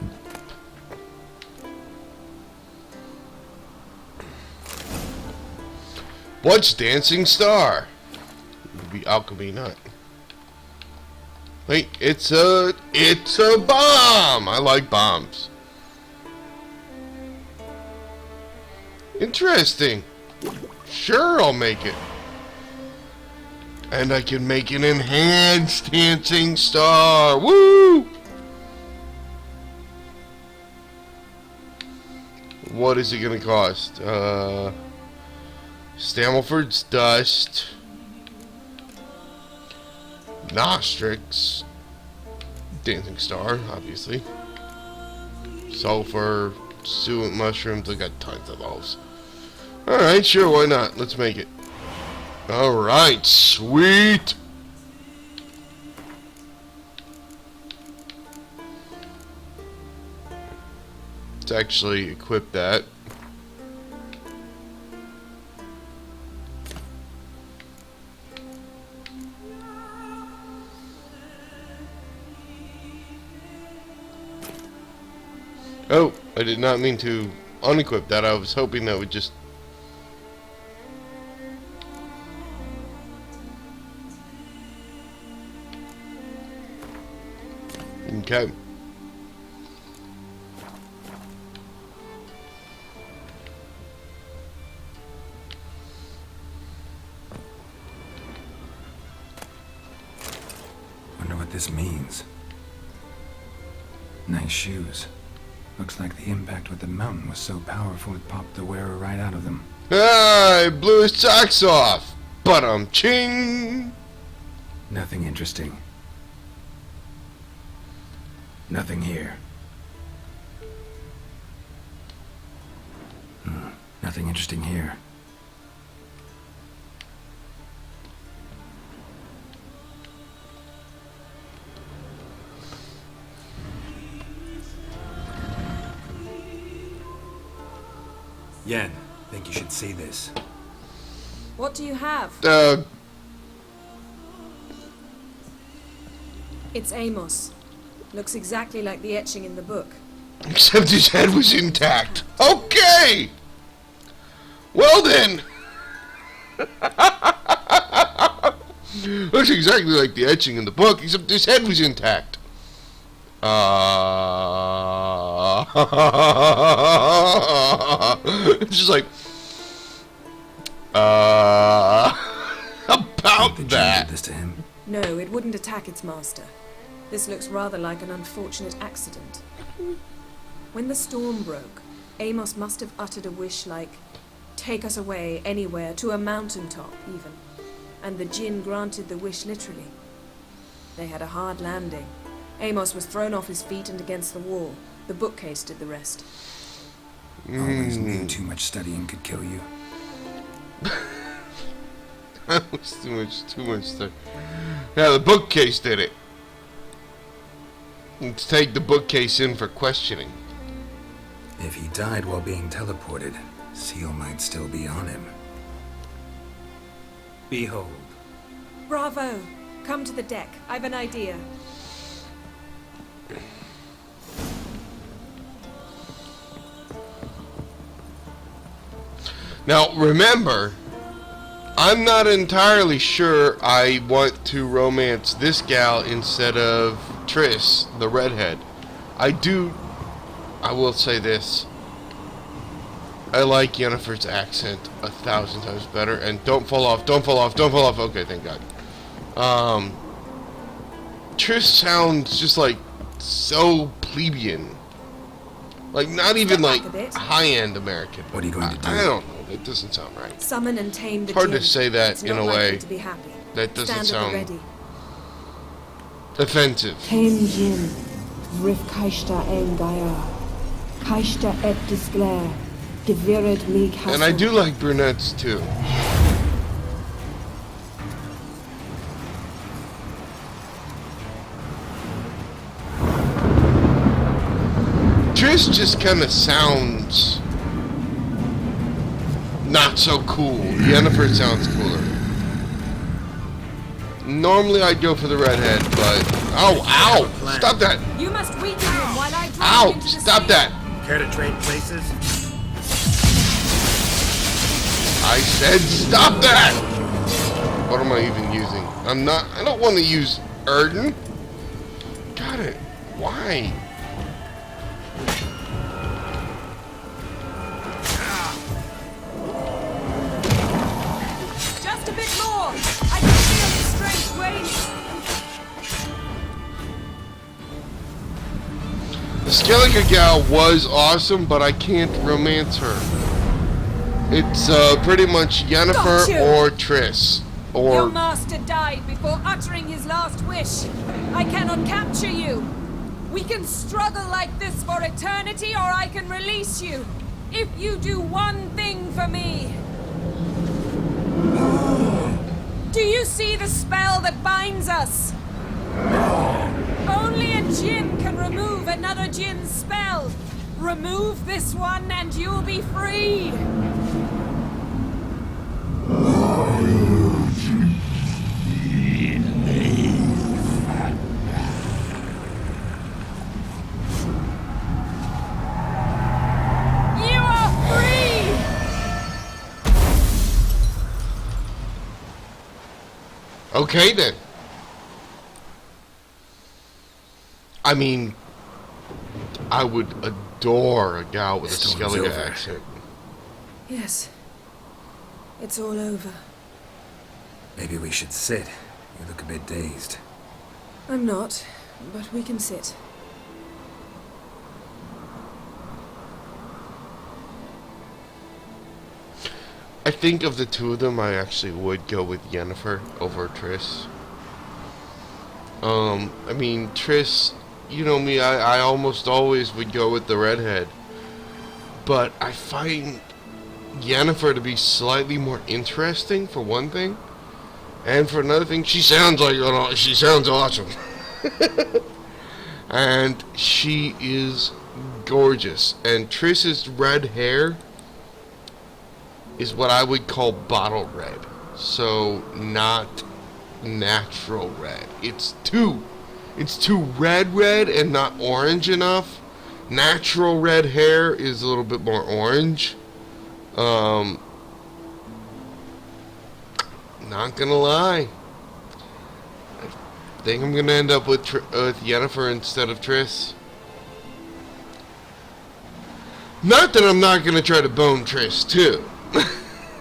What's Dancing Star? be alchemy, not. Wait, it's a bomb! I like bombs. Interesting. Sure, I'll make it. And I can make an enhanced dancing star. Woo! What is it gonna cost? Stammelford's Dust. Nostrix. Dancing Star, obviously. Sulfur. Suet mushrooms. I got tons of those. Alright, sure, why not? Let's make it. Alright, sweet! Let's actually equip that. Oh, I did not mean to unequip that. I was hoping that would just... Okay. Wonder what this means. Nice shoes. Looks like the impact with the mountain was so powerful it popped the wearer right out of them. Ah, I blew his socks off. But ching. Nothing interesting. Nothing here. Nothing interesting here. Yen, think you should see this. What do you have? It's Amos. Looks exactly like the etching in the book. Except his head was intact. Okay! Well then! Looks exactly like the etching in the book, except his head was intact. It's just like... about Think that. did this to him? No, it wouldn't attack its master. This looks rather like an unfortunate accident. When the storm broke, Amos must have uttered a wish like, "Take us away, anywhere, to a mountaintop, even." And the Jinn granted the wish literally. They had a hard landing. Amos was thrown off his feet and against the wall. The bookcase did the rest. Always knew too much studying could kill you. That was too much stuff. Yeah, the bookcase did it. Let's take the bookcase in for questioning. If he died while being teleported, Seal might still be on him. Behold. Bravo! Come to the deck. I've an idea. Now, remember, I'm not entirely sure I want to romance this gal instead of Triss, the redhead. I will say this. I like Yennefer's accent 1,000 times better. And don't fall off, don't fall off, don't fall off. Okay, thank God. Triss sounds just like so plebeian. Like, not even Step like back a bit. high-end American. What are you going to do? I don't know. That doesn't sound right. Summon and tame the Hard to Jinn. say that It's in not a likely way to be happy. that doesn't Stand at the sound ready. offensive. Tame Jinn, Rif Kaishta en Gaia, Kaishta et Disglair, Gevirid League Hassel. And I do like brunettes too. Triss just kind of sounds not so cool. Yennefer sounds cooler. Normally I'd go for the redhead, but ow! Stop that! You must weaken him while I drive Ow! into the Stop sea. that! Care to trade places? I said stop that! What am I even using? I don't want to use Erden. Got it. Why? Just a bit more! I can feel the strength waning! The Skellige gal was awesome, but I can't romance her. It's pretty much Got Yennefer you. or Triss. Your Or master died before uttering his last wish. I cannot capture you. We can struggle like this for eternity, or I can release you. If you do one thing for me. Do you see the spell that binds us? Only a djinn can remove another djinn's spell. Remove this one and you'll be free. You are free! okay then. I mean, I would adore a gal with a Storm's Skellige over. accent. Yes. It's all over. Maybe we should sit. You look a bit dazed. I'm not, but we can sit. I think of the two of them, I actually would go with Yennefer over Triss. I mean, Triss, you know me, I almost always would go with the redhead. But I find Yennefer to be slightly more interesting, for one thing. And for another thing, she sounds awesome. And she is gorgeous. And Triss's red hair is what I would call bottle red. So not natural red. It's too red and not orange enough. Natural red hair is a little bit more orange. Not gonna lie, I think I'm gonna end up with Yennefer instead of Triss. Not that I'm not gonna try to bone Triss too.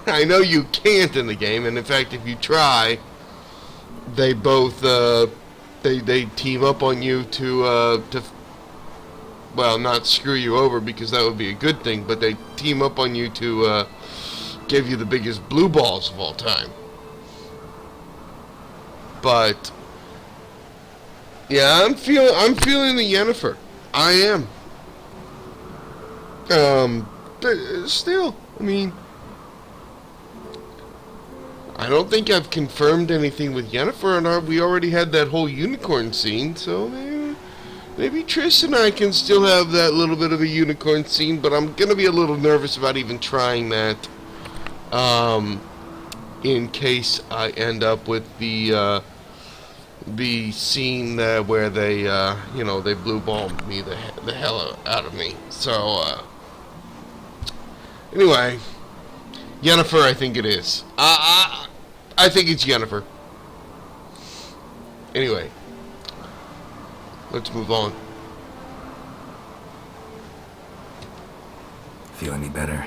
I know you can't in the game, and in fact, if you try, they both they team up on you to well, not screw you over, because that would be a good thing, but they team up on you to give you the biggest blue balls of all time. But yeah, I'm feeling the Yennefer. I am. But still, I mean, I don't think I've confirmed anything with Yennefer, and we already had that whole unicorn scene, so maybe Triss and I can still have that little bit of a unicorn scene, but I'm gonna be a little nervous about even trying that, in case I end up with the scene where they, they blue balled me the hell out of me. So, anyway, Yennefer, I think it is. I think it's Yennefer. Anyway, let's move on. Feel any better?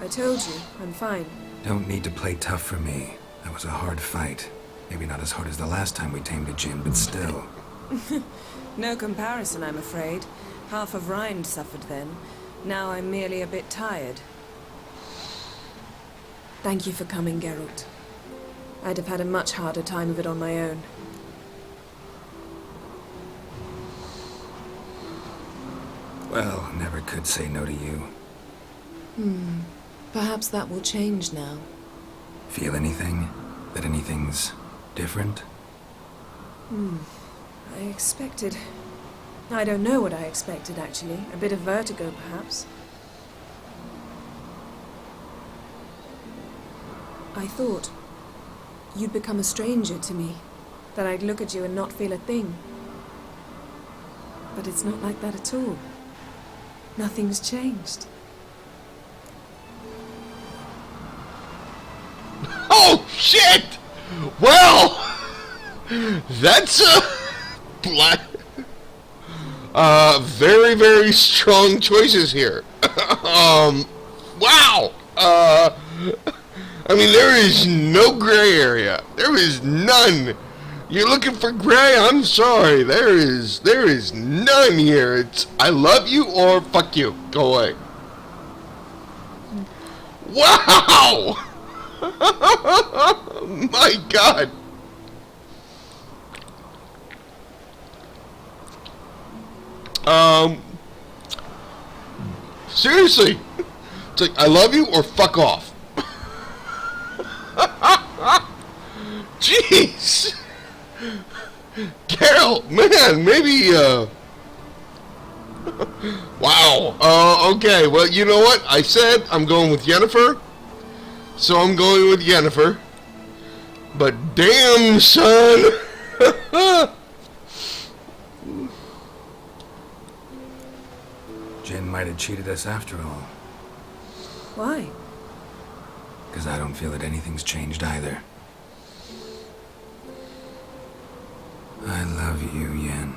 I told you, I'm fine. Don't need to play tough for me. That was a hard fight. Maybe not as hard as the last time we tamed a djinn, but still. No comparison, I'm afraid. Half of Rind suffered then. Now I'm merely a bit tired. Thank you for coming, Geralt. I'd have had a much harder time of it on my own. Well, never could say no to you. Perhaps that will change now. Feel anything? That anything's different? I expected... I don't know what I expected, actually. A bit of vertigo, perhaps. I thought you'd become a stranger to me, that I'd look at you and not feel a thing. But it's not like that at all. Nothing's changed. Oh, shit! Well, that's a black. Very, very strong choices here. Wow. I mean, there is no gray area. There is none. You're looking for gray? I'm sorry. There is none here. It's I love you or fuck you. Go away. Wow! My God. Seriously. It's like I love you or fuck off. Jeez. Carol, man, maybe, wow. Okay, well, you know what? I said I'm going with Yennefer, so I'm going with Yennefer. But damn, son. Jin might have cheated us after all. Why? Because I don't feel that anything's changed either. I love you, Yen.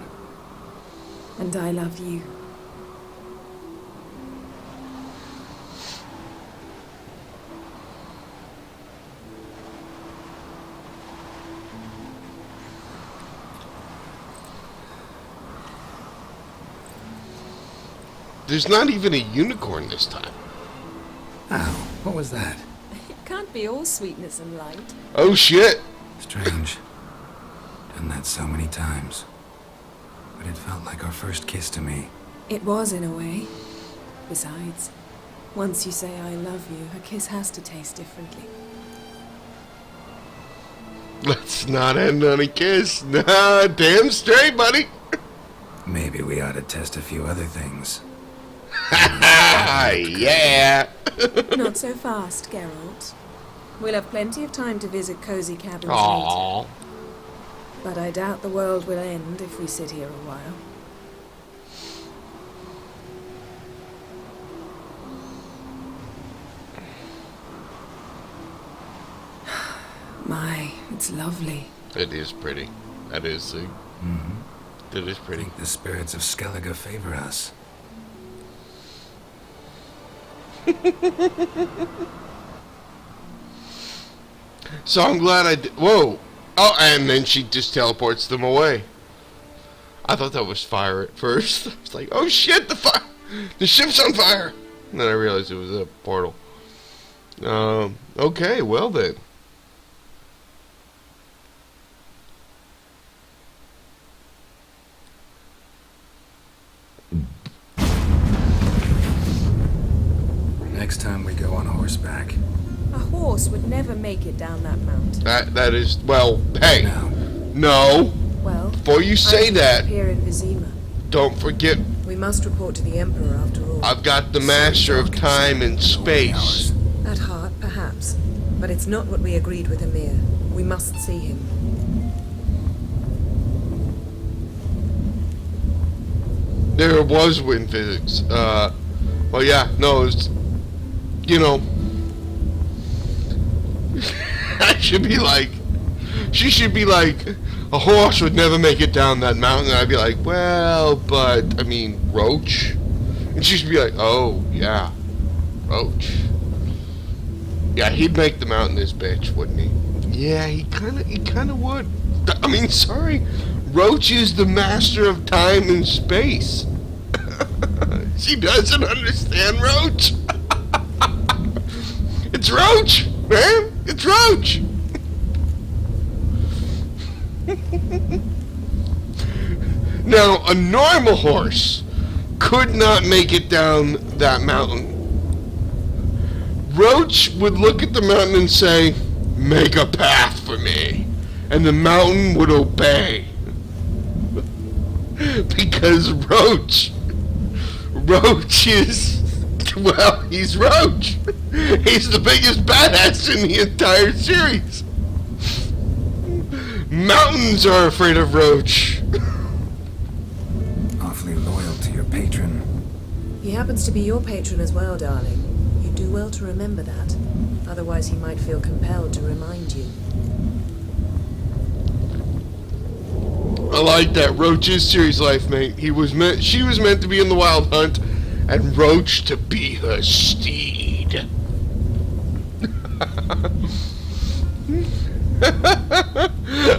And I love you. There's not even a unicorn this time. Oh, what was that? It can't be all sweetness and light. Oh shit. Strange. Done that so many times. But it felt like our first kiss to me. It was, in a way. Besides, once you say I love you, a kiss has to taste differently. Let's not end on a kiss. Nah, damn straight, buddy. Maybe we ought to test a few other things. Yeah. Not so fast, Geralt. We'll have plenty of time to visit cozy cabins later. Aww. But I doubt the world will end if we sit here a while. My, it's lovely. It is pretty. That is the. It is I pretty. think the spirits of Skellige favor us. So I'm glad I did. Whoa. Oh, and then she just teleports them away. I thought that was fire at first. I was like, oh shit, the ship's on fire. And then I realized it was a portal. Okay, well then. Next time we go on horseback. A horse would never make it down that mountain. That is, well, hey. No. No. Well, Before you say that, here in Vizima. don't forget, We must report to the Emperor after all. I've got the master of time and space. At heart, perhaps. But it's not what we agreed with Emir. We must see him. There was wind physics. Well, yeah, no, it's, you know, I should be like, she should be like, a horse would never make it down that mountain. And I'd be like, well, but, I mean, Roach? And she should be like, oh, yeah, Roach. Yeah, he'd make the mountain this bitch, wouldn't he? Yeah, he kind of would. I mean, sorry, Roach is the master of time and space. She doesn't understand Roach. It's Roach, man. It's Roach. Now, a normal horse could not make it down that mountain. Roach would look at the mountain and say, make a path for me. And the mountain would obey. Because Roach is, well, he's Roach. He's the biggest badass in the entire series. Mountains are afraid of Roach. Awfully loyal to your patron. He happens to be your patron as well, darling. You do well to remember that. Otherwise he might feel compelled to remind you. I like that. Roach is Ciri's life mate. She was meant to be in the Wild Hunt, and Roach to be her steed.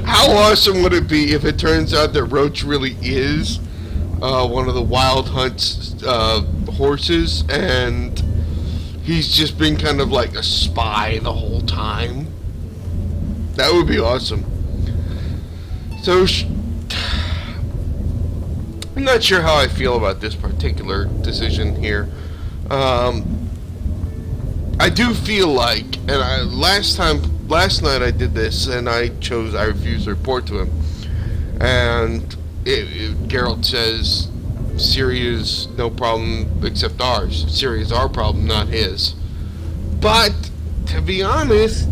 How awesome would it be if it turns out that Roach really is one of the Wild Hunt's horses, and he's just been kind of like a spy the whole time? That would be awesome. So, I'm not sure how I feel about this particular decision here. I do feel like, and last night I did this, and I refused to report to him, and Geralt says, Ciri is no problem except ours. Ciri is our problem, not his. But, to be honest,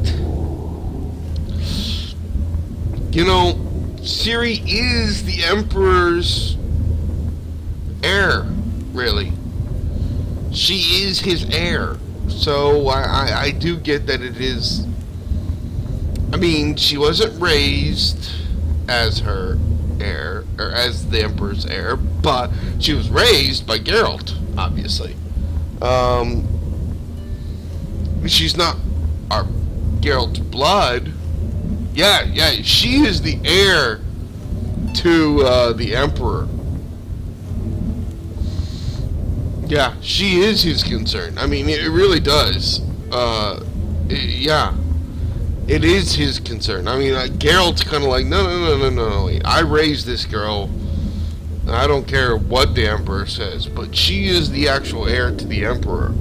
you know, Ciri is the Emperor's heir, really. She is his heir. So I do get that it is. I mean, she wasn't raised as her heir, or as the Emperor's heir, but she was raised by Geralt, obviously. She's not our Geralt's blood. Yeah, she is the heir to the Emperor. Yeah, she is his concern. I mean, it really does. Yeah, it is his concern. I mean, Geralt's kind of like, no. I raised this girl. I don't care what the Emperor says, but she is the actual heir to the Emperor.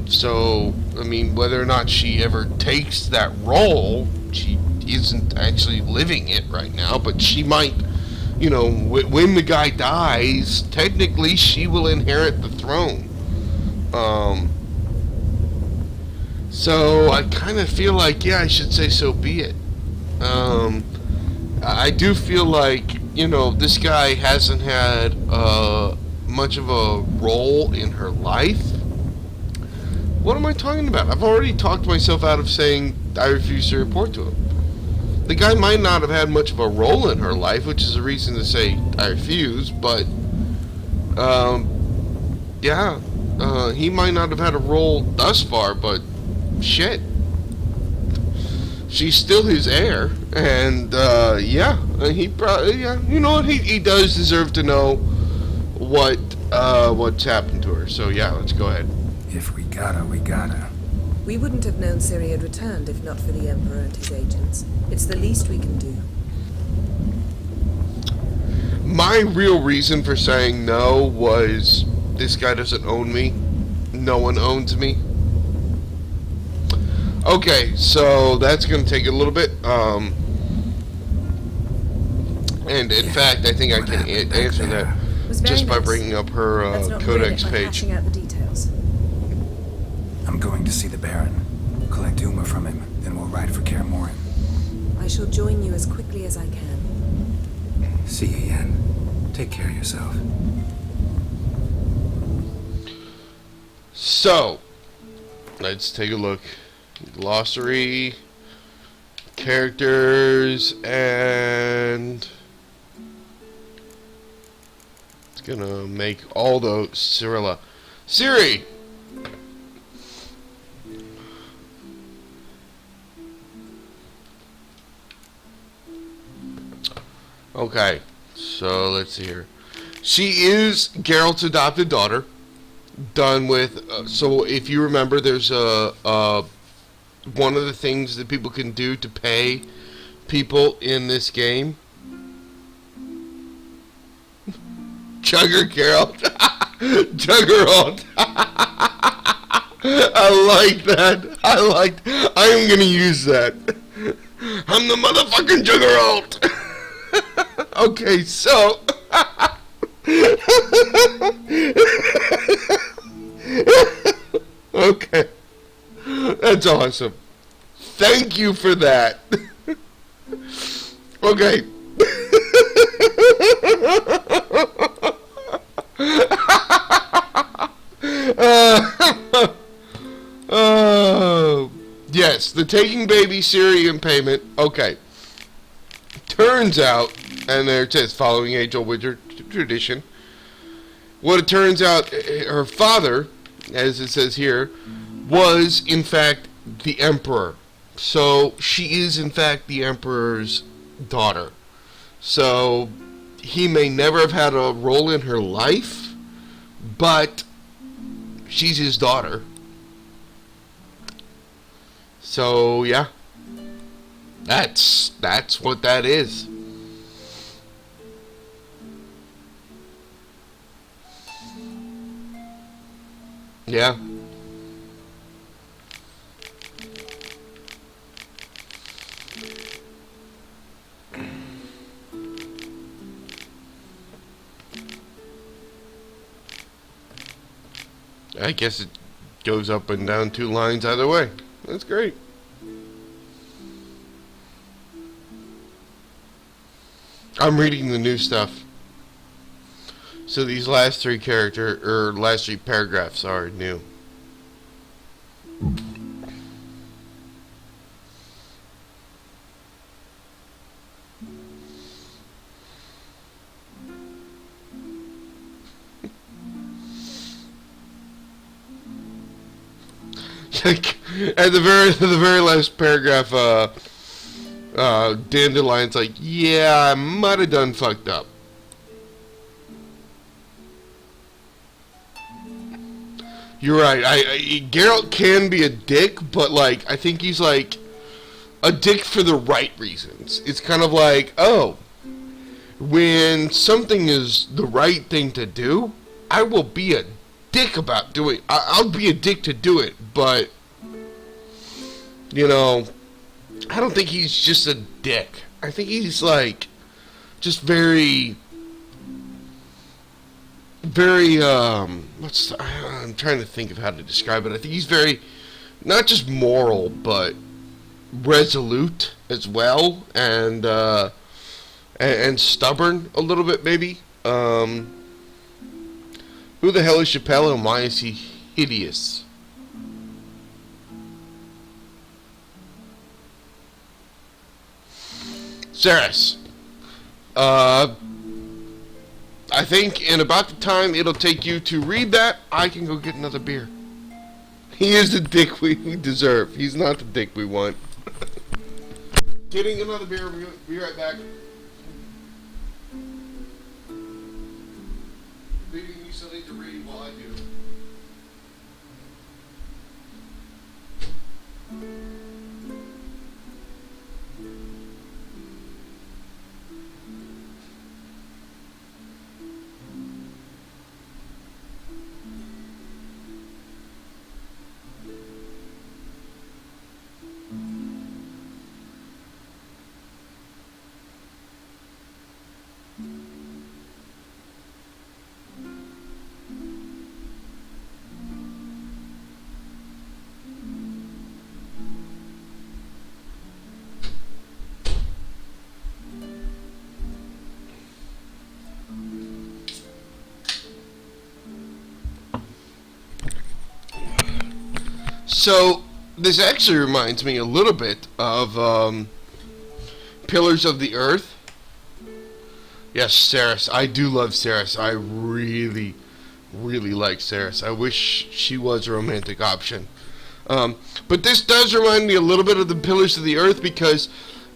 So, I mean, whether or not she ever takes that role, she isn't actually living it right now, but she might. You know, when the guy dies, technically she will inherit the throne. So I kind of feel like, yeah, I should say so be it. I do feel like, you know, this guy hasn't had much of a role in her life. What am I talking about? I've already talked myself out of saying I refuse to report to him. The guy might not have had much of a role in her life, which is a reason to say I refuse, but, yeah, he might not have had a role thus far, but shit. She's still his heir, and, yeah, he probably, yeah, you know what, he does deserve to know what's happened to her, so yeah, let's go ahead. If we gotta, we gotta. We wouldn't have known Ciri had returned if not for the Emperor and his agents. It's the least we can do. My real reason for saying no was this guy doesn't own me. No one owns me. Okay, so that's going to take a little bit. And in fact, I think I can answer that just by bringing up her codex page. Hashing out the details. I'm going to see the Baron, collect Uma from him, then we'll ride for Kaer Morhen. I shall join you as quickly as I can. See you, Yen. Take care of yourself. So, let's take a look. Glossary, characters, and it's gonna make all those Cirilla. Ciri! Okay, so let's see here. She is Geralt's adopted daughter. Done with. So if you remember, there's one of the things that people can do to pay people in this game. Chugger Geralt. Juggeralt. I like that. I am gonna use that. I'm the motherfucking Juggeralt. Okay, so okay, that's awesome. Thank you for that. Okay. Yes, the taking baby Ciri in payment. Okay. turns out, and there it says, following age-old wizard tradition, what it turns out, her father, as it says here, was, in fact, the emperor. So, she is, in fact, the emperor's daughter. So, he may never have had a role in her life, but she's his daughter. So, yeah. That's what that is. Yeah. I guess it goes up and down 2 lines either way. That's great. I'm reading the new stuff. So these last 3 last 3 paragraphs are new. At the very last paragraph, Dandelion's like, yeah, I might have done fucked up. You're right. Geralt can be a dick, but like I think he's like a dick for the right reasons. It's kind of like, oh, when something is the right thing to do, I will be a dick about doing. I'll be a dick to do it, but you know, I don't think he's just a dick. I think he's like just very I'm trying to think of how to describe it. I think he's very not just moral but resolute as well, and stubborn a little bit maybe. Who the hell is Chappelle and why is he hideous? Ceres. I think in about the time it'll take you to read that, I can go get another beer. He is the dick we deserve. He's not the dick we want. Getting another beer. We'll be right back. Maybe you still need to read while I do. So, this actually reminds me a little bit of Pillars of the Earth. Yes, Ceres. I do love Ceres. I really, really like Ceres. I wish she was a romantic option. But this does remind me a little bit of the Pillars of the Earth because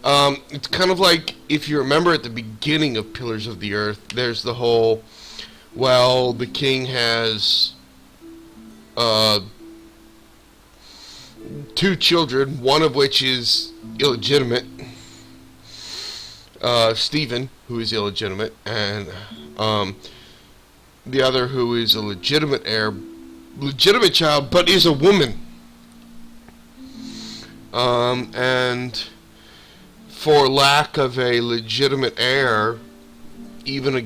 it's kind of like, if you remember at the beginning of Pillars of the Earth, there's the whole, well, the king has 2 children, one of which is illegitimate, Stephen, who is illegitimate, and the other who is a legitimate child, but is a woman. And for lack of a legitimate heir, even a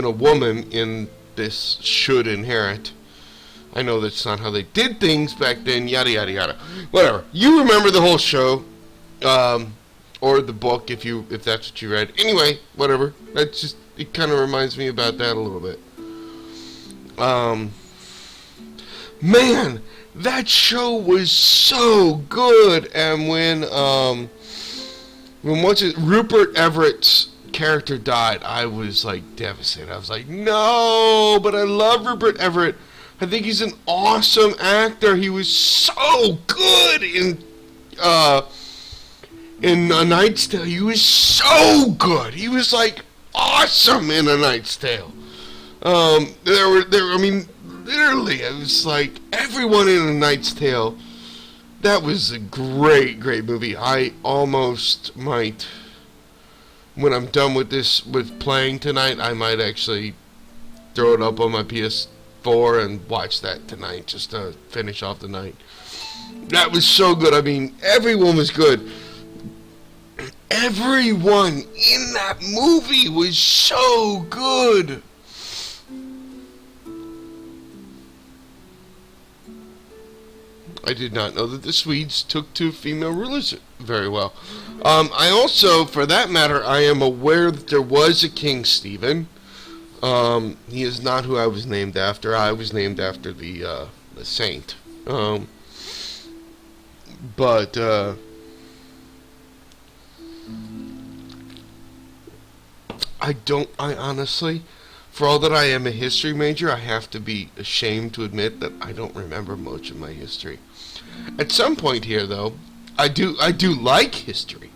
woman in this should inherit. I know that's not how they did things back then, yada yada yada. Whatever. You remember the whole show, or the book if that's what you read. Anyway, whatever. That's just, it kind of reminds me about that a little bit. Man, that show was so good, and when when Rupert Everett's character died, I was like devastated. I was like, no, but I love Rupert Everett. I think he's an awesome actor. He was so good in A Knight's Tale. He was so good. He was like awesome in A Knight's Tale. I mean, literally, it was like everyone in A Knight's Tale. That was a great, great movie. I almost might, when I'm done with playing tonight, I might actually throw it up on my PS4 and watch that tonight, just to finish off the night. That was so good. I mean, everyone was good. Everyone in that movie was so good. I did not know that the Swedes took to female rulers very well. I also, for that matter, I am aware that there was a King Stephen. He is not who I was named after. I was named after the saint. But I honestly, for all that I am a history major, I have to be ashamed to admit that I don't remember much of my history. At some point here, though, I do like history.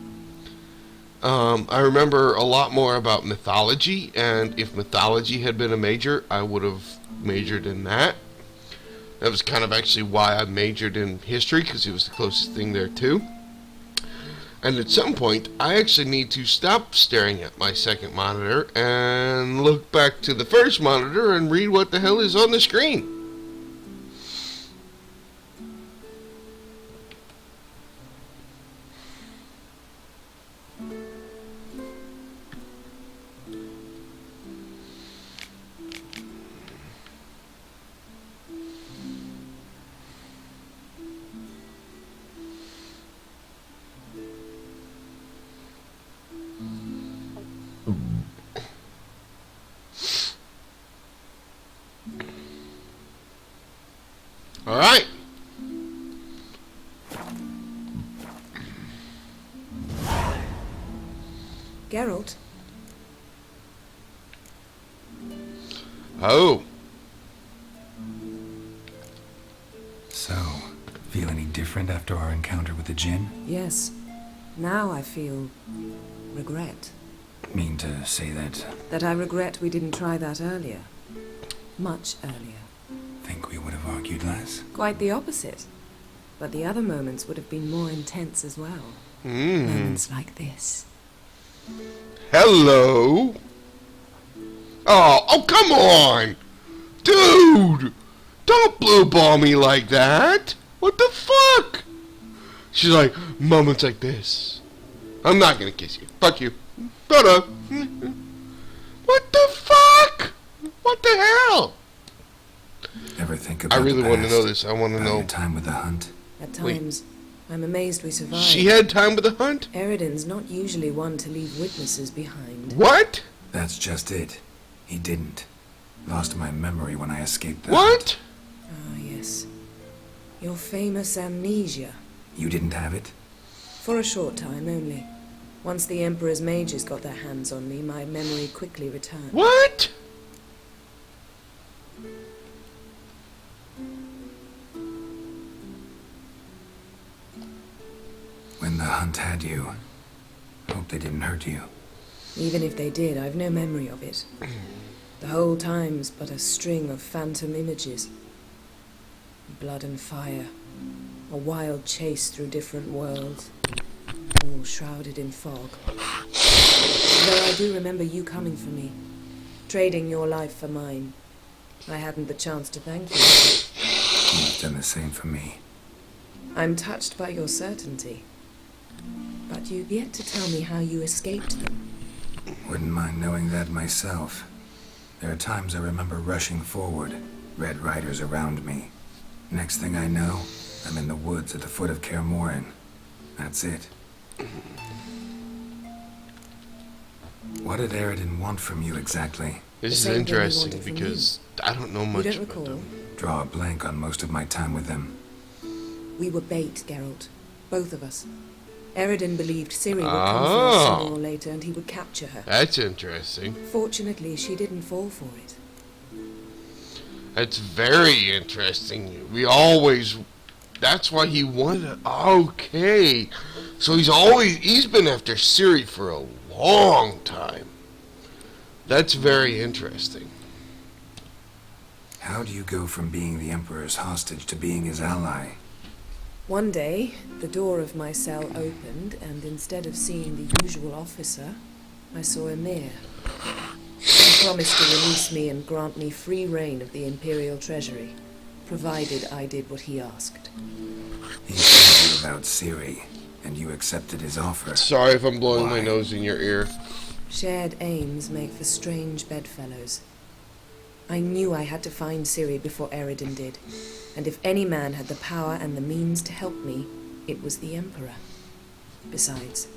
I remember a lot more about mythology, and if mythology had been a major, I would have majored in that. That was kind of actually why I majored in history, because it was the closest thing there too. And at some point, I actually need to stop staring at my second monitor and look back to the first monitor and read what the hell is on the screen. All right. Geralt, Oh. So, feel any different after our encounter with the Jinn? yes. Now I feel regret. Mean to say that That I regret we didn't try that earlier. Much earlier. think we would have argued less? Quite the opposite. But the other moments would have been more intense as well. Mm. Moments like this. Hello. Oh, come on. Dude. Don't blue ball me like that. What the fuck? She's like, moments like this. I'm not gonna kiss you. Fuck you. What the fuck? What the hell? Ever think about I really the want to know past? this. I want to About know. your time with the hunt? At Wait. times, I'm amazed we survived. She had time with the hunt? Eridan's not usually one to leave witnesses behind. What? That's just it. He didn't. Lost my memory when I escaped the What? Ah, yes. Your famous amnesia. hunt. You didn't have it? For a short time only. Once the Emperor's mages got their hands on me, my memory quickly returned. What? When the hunt had you. Hope they didn't hurt you. Even if they did, I've no memory of it. The whole time's but a string of phantom images. Blood and fire. A wild chase through different worlds. All shrouded in fog. Though I do remember you coming for me. Trading your life for mine. I hadn't the chance to thank you. You've done the same for me. I'm touched by your certainty. But you've yet to tell me how you escaped them. Wouldn't mind knowing that myself. There are times I remember rushing forward, Red Riders around me. Next thing I know, I'm in the woods at the foot of Kaer Morhen. That's it. What did Eridan want from you exactly? This The is same thing he interesting wanted from because I don't know You much don't about recall? them. Draw a blank on most of my time with them. We were bait, Geralt. Both of us. Eredin believed Ciri would come for Oh. us sooner or later, and he would capture her. That's interesting. Fortunately, she didn't fall for it. That's very interesting. That's why he wanted. Okay, so he's been after Ciri for a long time. That's very interesting. How do you go from being the Emperor's hostage to being his ally? One day, the door of my cell opened, and instead of seeing the usual officer, I saw Emir. He promised to release me and grant me free reign of the Imperial Treasury, provided I did what he asked. He told you about Ciri, and you accepted his offer. Sorry if I'm blowing my Why? nose in your ear. Shared aims make for strange bedfellows. I knew I had to find Ciri before Eredin did, and if any man had the power and the means to help me, it was the Emperor. Besides,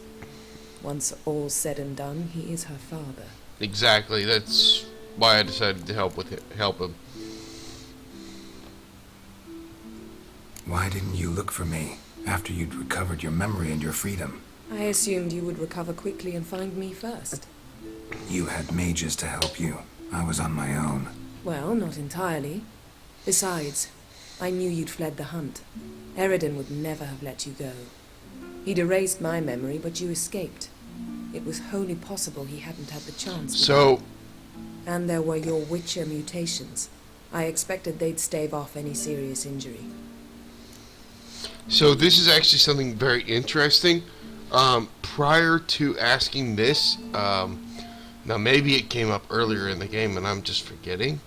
once all's said and done, he is her father. Exactly. That's why I decided to help him. Why didn't you look for me after you'd recovered your memory and your freedom? I assumed you would recover quickly and find me first. You had mages to help you. I was on my own. Well, not entirely. Besides, I knew you'd fled the hunt. Eredin would never have let you go. He'd erased my memory, but you escaped. It was wholly possible he hadn't had the chance. So, And there were your Witcher mutations. I expected they'd stave off any serious injury. so this is actually something very interesting. Prior to asking this, now maybe it came up earlier in the game and I'm just forgetting,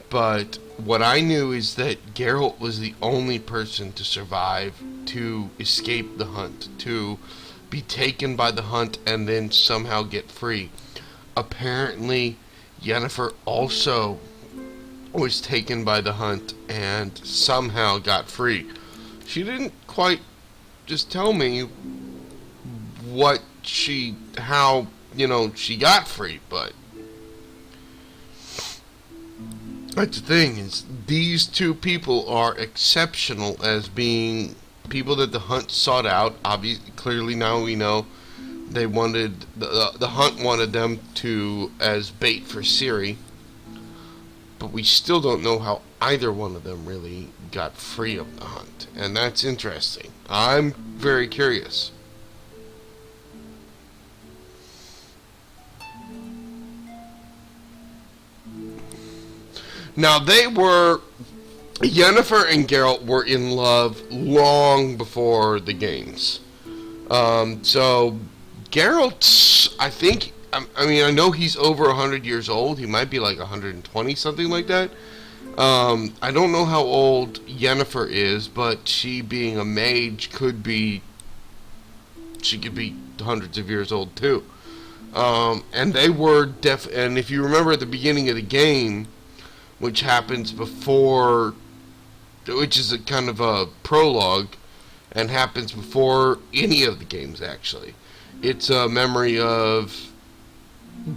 but what I knew is that Geralt was the only person to survive to escape the hunt, to be taken by the hunt and then somehow get free. Apparently, Yennefer also was taken by the hunt and somehow got free. She didn't quite just tell me how she got free, but that's the thing, is these two people are exceptional as being people that the hunt sought out. Obviously, clearly now we know they wanted, the hunt wanted them to as bait for Ciri, but we still don't know how either one of them really got free of the hunt, and that's interesting. I'm very curious. Now Yennefer and Geralt were in love long before the games. So Geralt, I know he's over 100 years old. He might be like 120, something like that. I don't know how old Yennefer is, but she being a mage she could be hundreds of years old too. And they were and if you remember at the beginning of the game, which happens before, which is a kind of a prologue, and happens before any of the games actually. It's a memory of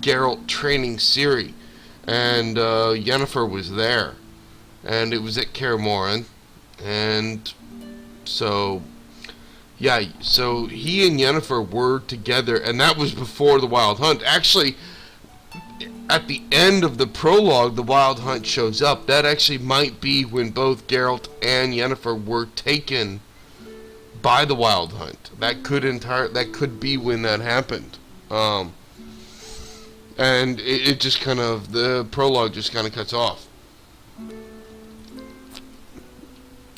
Geralt training Ciri, and Yennefer was there, and it was at Kaer Morhen, and so he and Yennefer were together, and that was before the Wild Hunt. Actually, at the end of the prologue, the Wild Hunt shows up. That actually might be when both Geralt and Yennefer were taken by the Wild Hunt. That could be when that happened. And it just kind of, the prologue just kind of cuts off.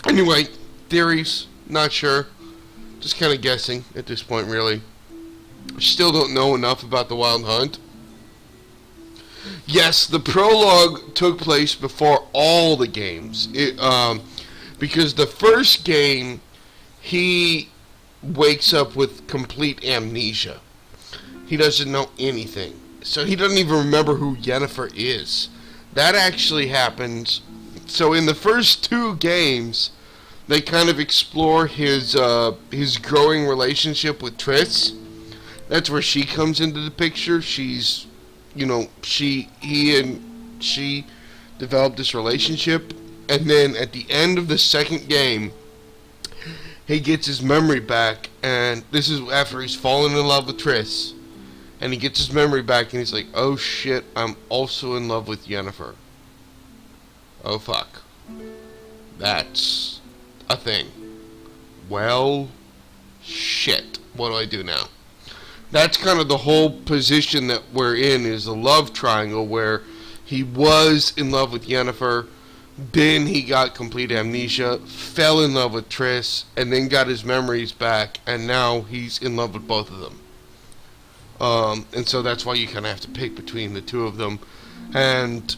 Anyway, theories, not sure. Just kind of guessing at this point, really. Still don't know enough about the Wild Hunt. Yes, the prologue took place before all the games. Because the first game, he wakes up with complete amnesia. He doesn't know anything. So he doesn't even remember who Yennefer is. That actually happens. So in the first two games, they kind of explore his growing relationship with Triss. That's where she comes into the picture. She's, he and she developed this relationship, and then at the end of the second game, he gets his memory back, and this is after he's fallen in love with Triss, and he gets his memory back, and he's like, oh shit, I'm also in love with Yennefer. Oh fuck. That's a thing. Well, shit. What do I do now? That's kind of the whole position that we're in, is a love triangle where he was in love with Yennefer, then he got complete amnesia, fell in love with Triss, and then got his memories back, and now he's in love with both of them. And so that's why you kind of have to pick between the two of them. And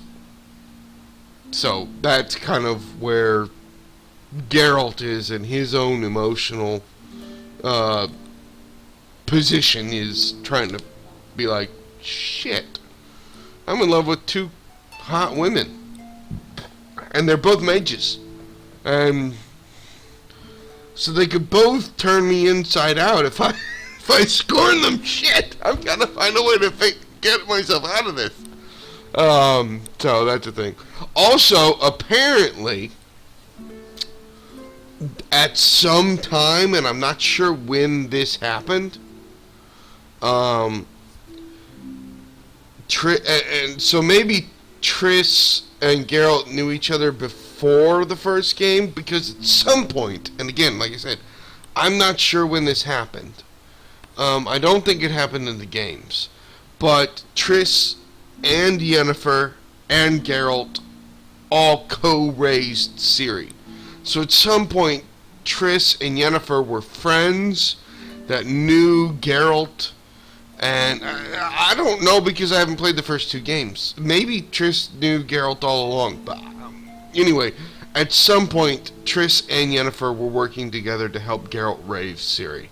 so that's kind of where Geralt is in his own emotional position, is trying to be like, shit, I'm in love with two hot women. And they're both mages. And so they could both turn me inside out if I scorn them. Shit, I've got to find a way to get myself out of this. So that's the thing. Also, apparently, at some time, and I'm not sure when this happened, and so maybe Triss and Geralt knew each other before the first game, because at some point, and again, like I said, I'm not sure when this happened. I don't think it happened in the games, but Triss and Yennefer and Geralt all co-raised Ciri. So at some point, Triss and Yennefer were friends that knew Geralt. And I don't know, because I haven't played the first two games. Maybe Triss knew Geralt all along. But anyway, at some point, Triss and Yennefer were working together to help Geralt raise Ciri.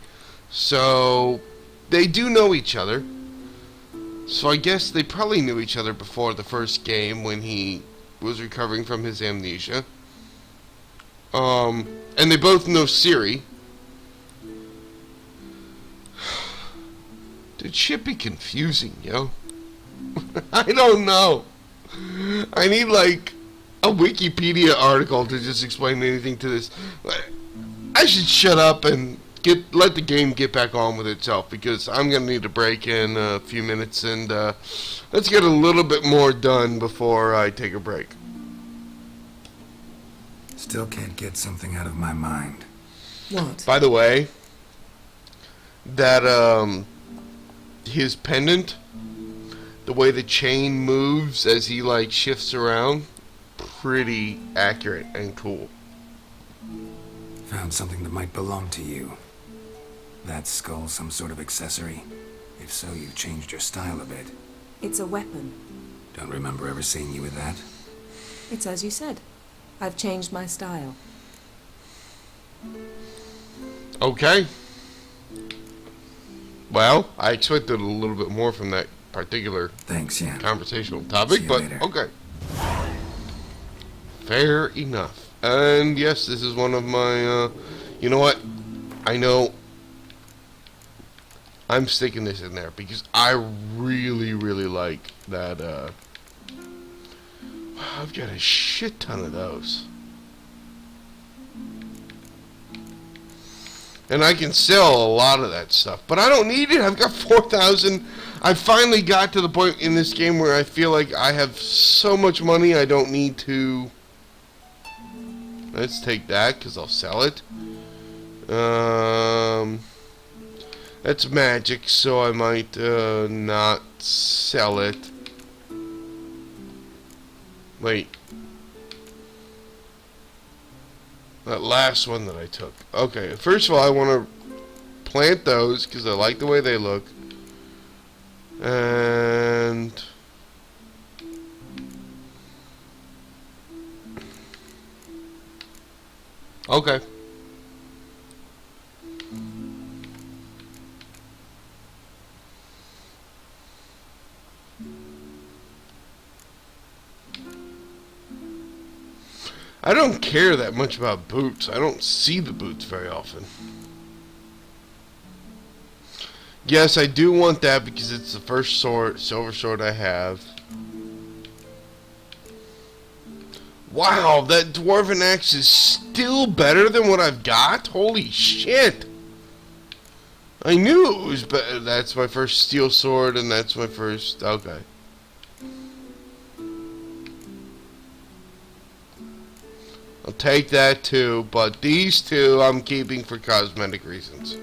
So they do know each other. So I guess they probably knew each other before the first game when he was recovering from his amnesia. And they both know Ciri. Dude, shit be confusing, yo. I don't know. I need, like, a Wikipedia article to just explain anything to this. I should shut up and let the game get back on with itself, because I'm going to need a break in a few minutes, and let's get a little bit more done before I take a break. Still can't get something out of my mind. What? By the way, that, his pendant, the way the chain moves as he, like, shifts around, pretty accurate and cool. Found something that might belong to you. That skull some sort of accessory? If so, you've changed your style a bit. It's a weapon. Don't remember ever seeing you with that. It's as you said. I've changed my style. Okay. Well, I expected a little bit more from that particular Thanks, Yen. conversational See topic, you but later. okay. Fair enough. And yes, this is one of my, you know what? I know I'm sticking this in there because I really, really like that, I've got a shit ton of those. And I can sell a lot of that stuff. But I don't need it. I've got 4,000. I finally got to the point in this game where I feel like I have so much money I don't need to... Let's take that, because I'll sell it. That's magic, so I might not sell it. Wait. That last one that I took. Okay, first of all, I want to plant those because I like the way they look. And... okay. I don't care that much about boots. I don't see the boots very often. Yes, I do want that because it's the first sword, silver sword I have. Wow, that dwarven axe is still better than what I've got? Holy shit! I knew it was better. That's my first steel sword, and that's my first... Okay. I'll take that too, but these two I'm keeping for cosmetic reasons.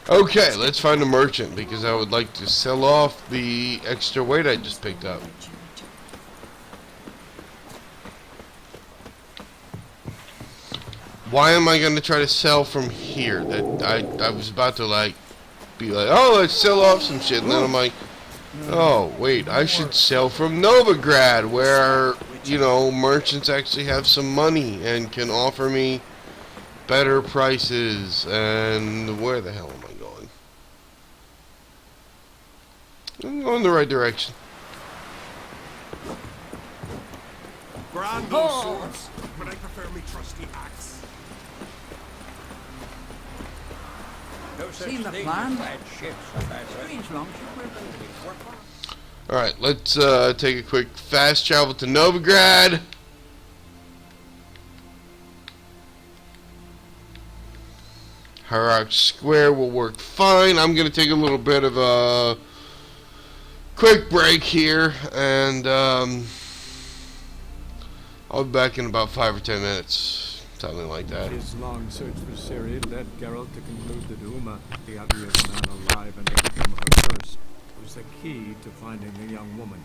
Okay, let's find a merchant because I would like to sell off the extra weight I just picked up. Why am I going to try to sell from here? That I was about to like be like, oh, let's sell off some shit, and then I'm like, oh wait, I should sell from Novigrad, where you know merchants actually have some money and can offer me better prices. And where the hell am I going? I'm going the right direction. Grand those swords, but I prefer me trusty axe. Seen the plan? Strange longships. Alright, let's take a quick fast travel to Novigrad. Hierarch Square will work fine. I'm going to take a little bit of a quick break here, and I'll be back in about 5 or 10 minutes. Something like that. His long search for Ciri led Geralt to conclude that Uma, the happiest man alive and overcome her curse, was the key to finding the young woman.